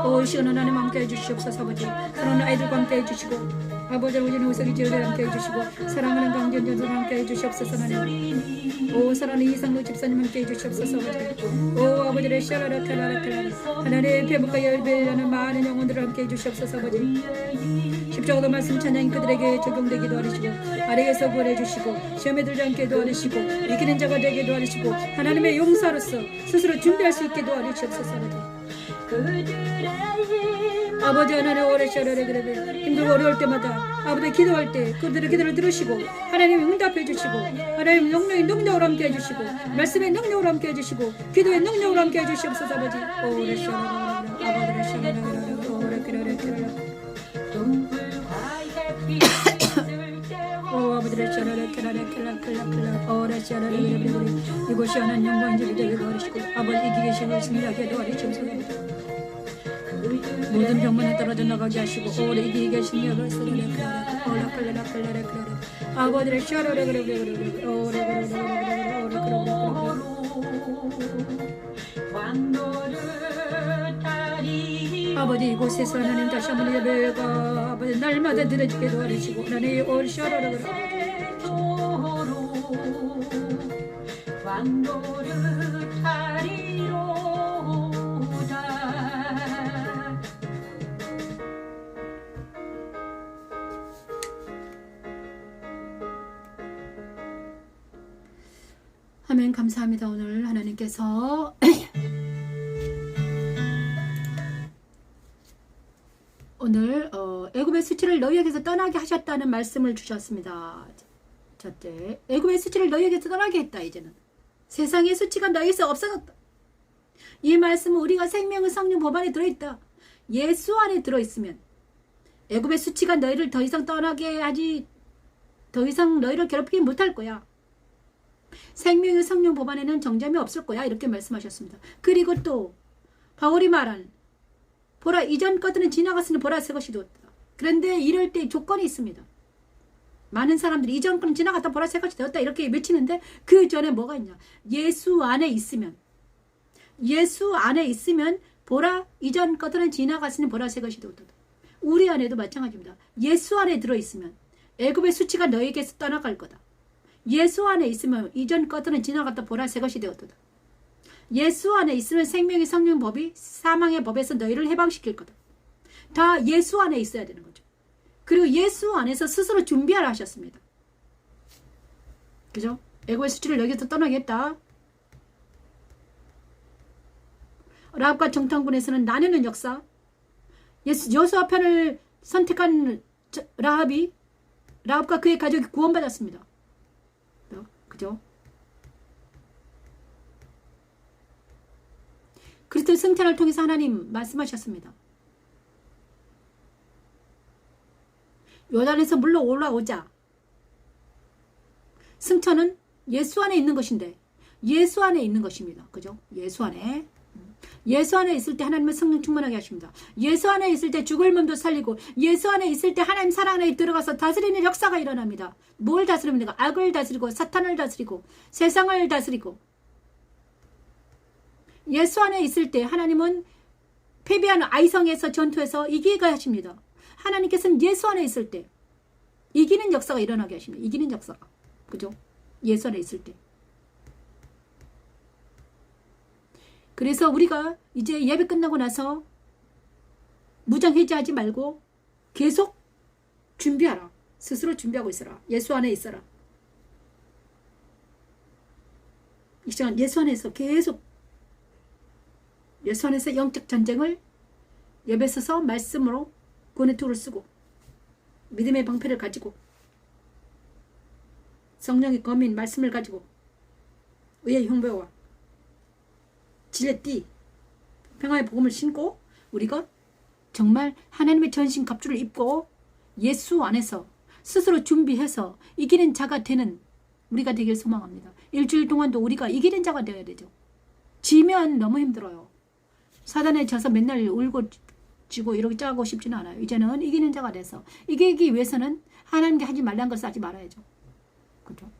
오 시간 하나님 함께 해주시옵소서. 아버지 사랑하는 아이들과 함께 해주시고 아버지 우리는 우석이 지으려 함께 해주시고 사랑하는 강전전선 함께 해주시옵소서. 하나님 오 사랑하는 이상로 집사님 함께 해주시옵소서. 아버지 오 아버지를 샤라라 캘라라 하나님 배부과 예배하는 많은 영혼들을 함께 해주시옵소서. 아버지 십자가도 말씀 찬양이 그들에게 적용되기도 하시고 아래에서 구원해주시고 시험에 들지 않게 도와주시고 이기는 자가 되게 도와주시고 하나님의 용사로서 스스로 준비할 수 있게 도와주시옵소서. 아버지 하나님 오래 샤라라 그래 힘들고 어려울 때마다 아버지 기도할 때 그들의 기도를 들으시고 하나님이 응답해 주시고 하나님 영령의 능력으로 함께 해주시고 말씀의 능력으로 함께 해주시고 기도의 능력으로 함께 해주시옵소서. 아버지 오래 샤라라 아버지를 샤라라 오래 그래 오 아버지를 샤라라 캘라라 오래 샤라라 그래 이곳이 하나님 영광인지 되게 도와주시고 아버지 이기 계시고 승리하게 도와주시옵소서. 모든 병만에 떨어져 나가게 하시고 오래 이기 계신 여를 쓰리라 클라라 아버지를 샤라라 그래 오래 아버지 이곳에서 하나님 다시 한번 예배가 아버지 날마다 드려지게 도와주시고 하나님 올 샤라라 그래 왕노릇 하리로다. 아멘. 감사합니다. 오늘 하나님께서 오늘 애굽의 수치를 너희에게서 떠나게 하셨다는 말씀을 주셨습니다. 첫째, 애굽의 수치를 너희에게서 떠나게 했다. 이제는 세상의 수치가 너희에서 없어졌다. 이 말씀은 우리가 생명의 성령 법안에 들어있다. 예수 안에 들어있으면 애굽의 수치가 너희를 더 이상 떠나게 하지, 더 이상 너희를 괴롭히지 못할 거야. 생명의 성령 법안에는 정죄함이 없을 거야. 이렇게 말씀하셨습니다. 그리고 또 바울이 말한 보라 이전 것들은 지나갔으니 보라 새 것이 되었다. 그런데 이럴 때 조건이 있습니다. 많은 사람들이 이전 것은 지나갔다 보라 새 것이 되었다 이렇게 외치는데 그 전에 뭐가 있냐. 예수 안에 있으면 보라 이전 것들은 지나갔으니 보라 새 것이 되었다. 우리 안에도 마찬가지입니다. 예수 안에 들어있으면 애굽의 수치가 너에게서 떠나갈 거다. 예수 안에 있으면 이전 것들은 지나갔다 보라 새 것이 되었다. 예수 안에 있으면 생명의 성령 법이 사망의 법에서 너희를 해방시킬 거다. 다 예수 안에 있어야 되는 거죠. 그리고 예수 안에서 스스로 준비하라 하셨습니다. 그죠? 애굽의 수치를 너희에게서 떠나겠다. 라합과 정탐꾼에서는 나누는 역사, 여호수아 편을 선택한 라합과 그의 가족이 구원받았습니다. 그죠? 그리스도의 승천을 통해서 하나님 말씀하셨습니다. 요단에서 물러 올라오자. 승천은 예수 안에 있는 것인데 예수 안에 있는 것입니다. 그죠? 예수 안에. 예수 안에 있을 때 하나님은 성령 충만하게 하십니다. 예수 안에 있을 때 죽을 몸도 살리고 예수 안에 있을 때 하나님 사랑 안에 들어가서 다스리는 역사가 일어납니다. 뭘 다스립니까? 악을 다스리고 사탄을 다스리고 세상을 다스리고. 예수 안에 있을 때 하나님은 패배하는 아이성에서 전투에서 이기게 하십니다. 하나님께서는 예수 안에 있을 때 이기는 역사가 일어나게 하십니다. 이기는 역사가. 그죠? 예수 안에 있을 때. 그래서 우리가 이제 예배 끝나고 나서 무장해제하지 말고 계속 준비하라. 스스로 준비하고 있어라. 예수 안에 있어라. 이 시간 예수 안에서 계속 예수 안에서 영적 전쟁을 예배 서서 말씀으로 구원의 툴을 쓰고 믿음의 방패를 가지고 성령의 검인 말씀을 가지고 의의 형배와 진리의 띠 평화의 복음을 신고 우리가 정말 하나님의 전신 갑주를 입고 예수 안에서 스스로 준비해서 이기는 자가 되는 우리가 되길 소망합니다. 일주일 동안도 우리가 이기는 자가 되어야 되죠. 지면 너무 힘들어요. 사단에 져서 맨날 울고 지고 이렇게 짜고 싶지는 않아요. 이제는 이기는 자가 돼서 이기기 위해서는 하나님께 하지 말라는 것을 하지 말아야죠. 그죠?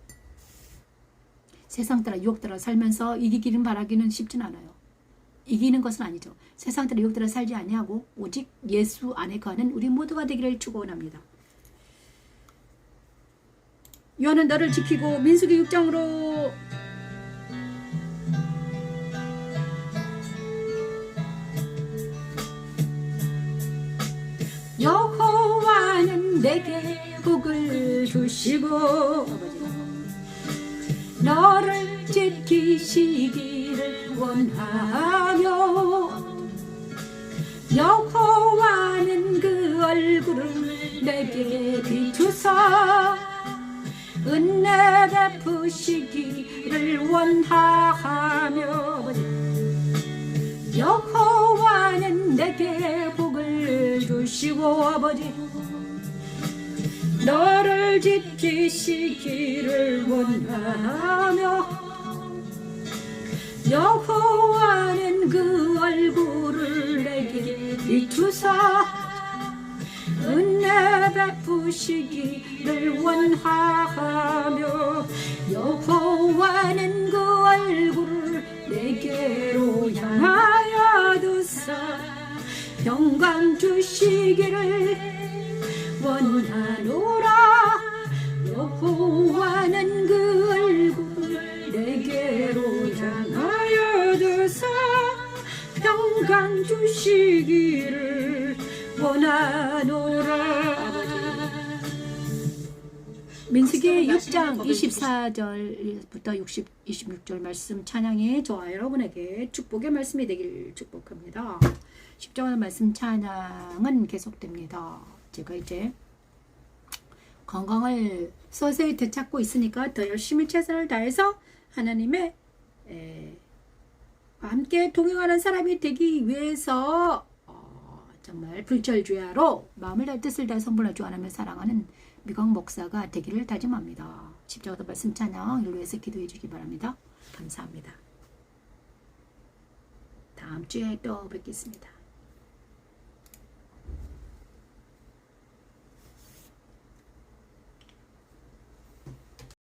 세상 따라 유혹 따라 살면서 이기기는 바라기는 쉽지는 않아요. 이기는 것은 아니죠. 세상 따라 유혹 따라 살지 아니하고 오직 예수 안에 거하는 우리 모두가 되기를 축원합니다. 여호와는 너를 지키고 민수기 6장으로 여호와는 내게 복을 주시고 너를 지키시기를 원하며 여호와는 그 얼굴을 내게 비추사 은혜 베푸시기를 원하며 여호와는 내게 복을 주시고 아버지 너를 지키시기를 원하며 여호와는 그 얼굴을 내게 비추사 은혜 베푸시기를 원하며 여호와는 그 얼굴을 내게로 향하여 두사 평강 주시기를 원하노라 여호와는 그 얼굴을 내게로 향하여 두사 평강 주시기를 원하노라. 민수기 6장 24절부터 26절 말씀 찬양의 저와 여러분에게 축복의 말씀이 되길 축복합니다. 십자가 말씀 찬양은 계속됩니다. 제가 이제 건강을 서서히 되찾고 있으니까 더 열심히 최선을 다해서 하나님의 함께 동행하는 사람이 되기 위해서 정말 불철주야로 마음을 다해 뜻을 다해 선분을 주 하나님을 사랑하는 미광 목사가 되기를 다짐합니다. 십자가도 말씀 찬양 일로 해서 기도해 주기 바랍니다. 감사합니다. 다음 주에 또 뵙겠습니다.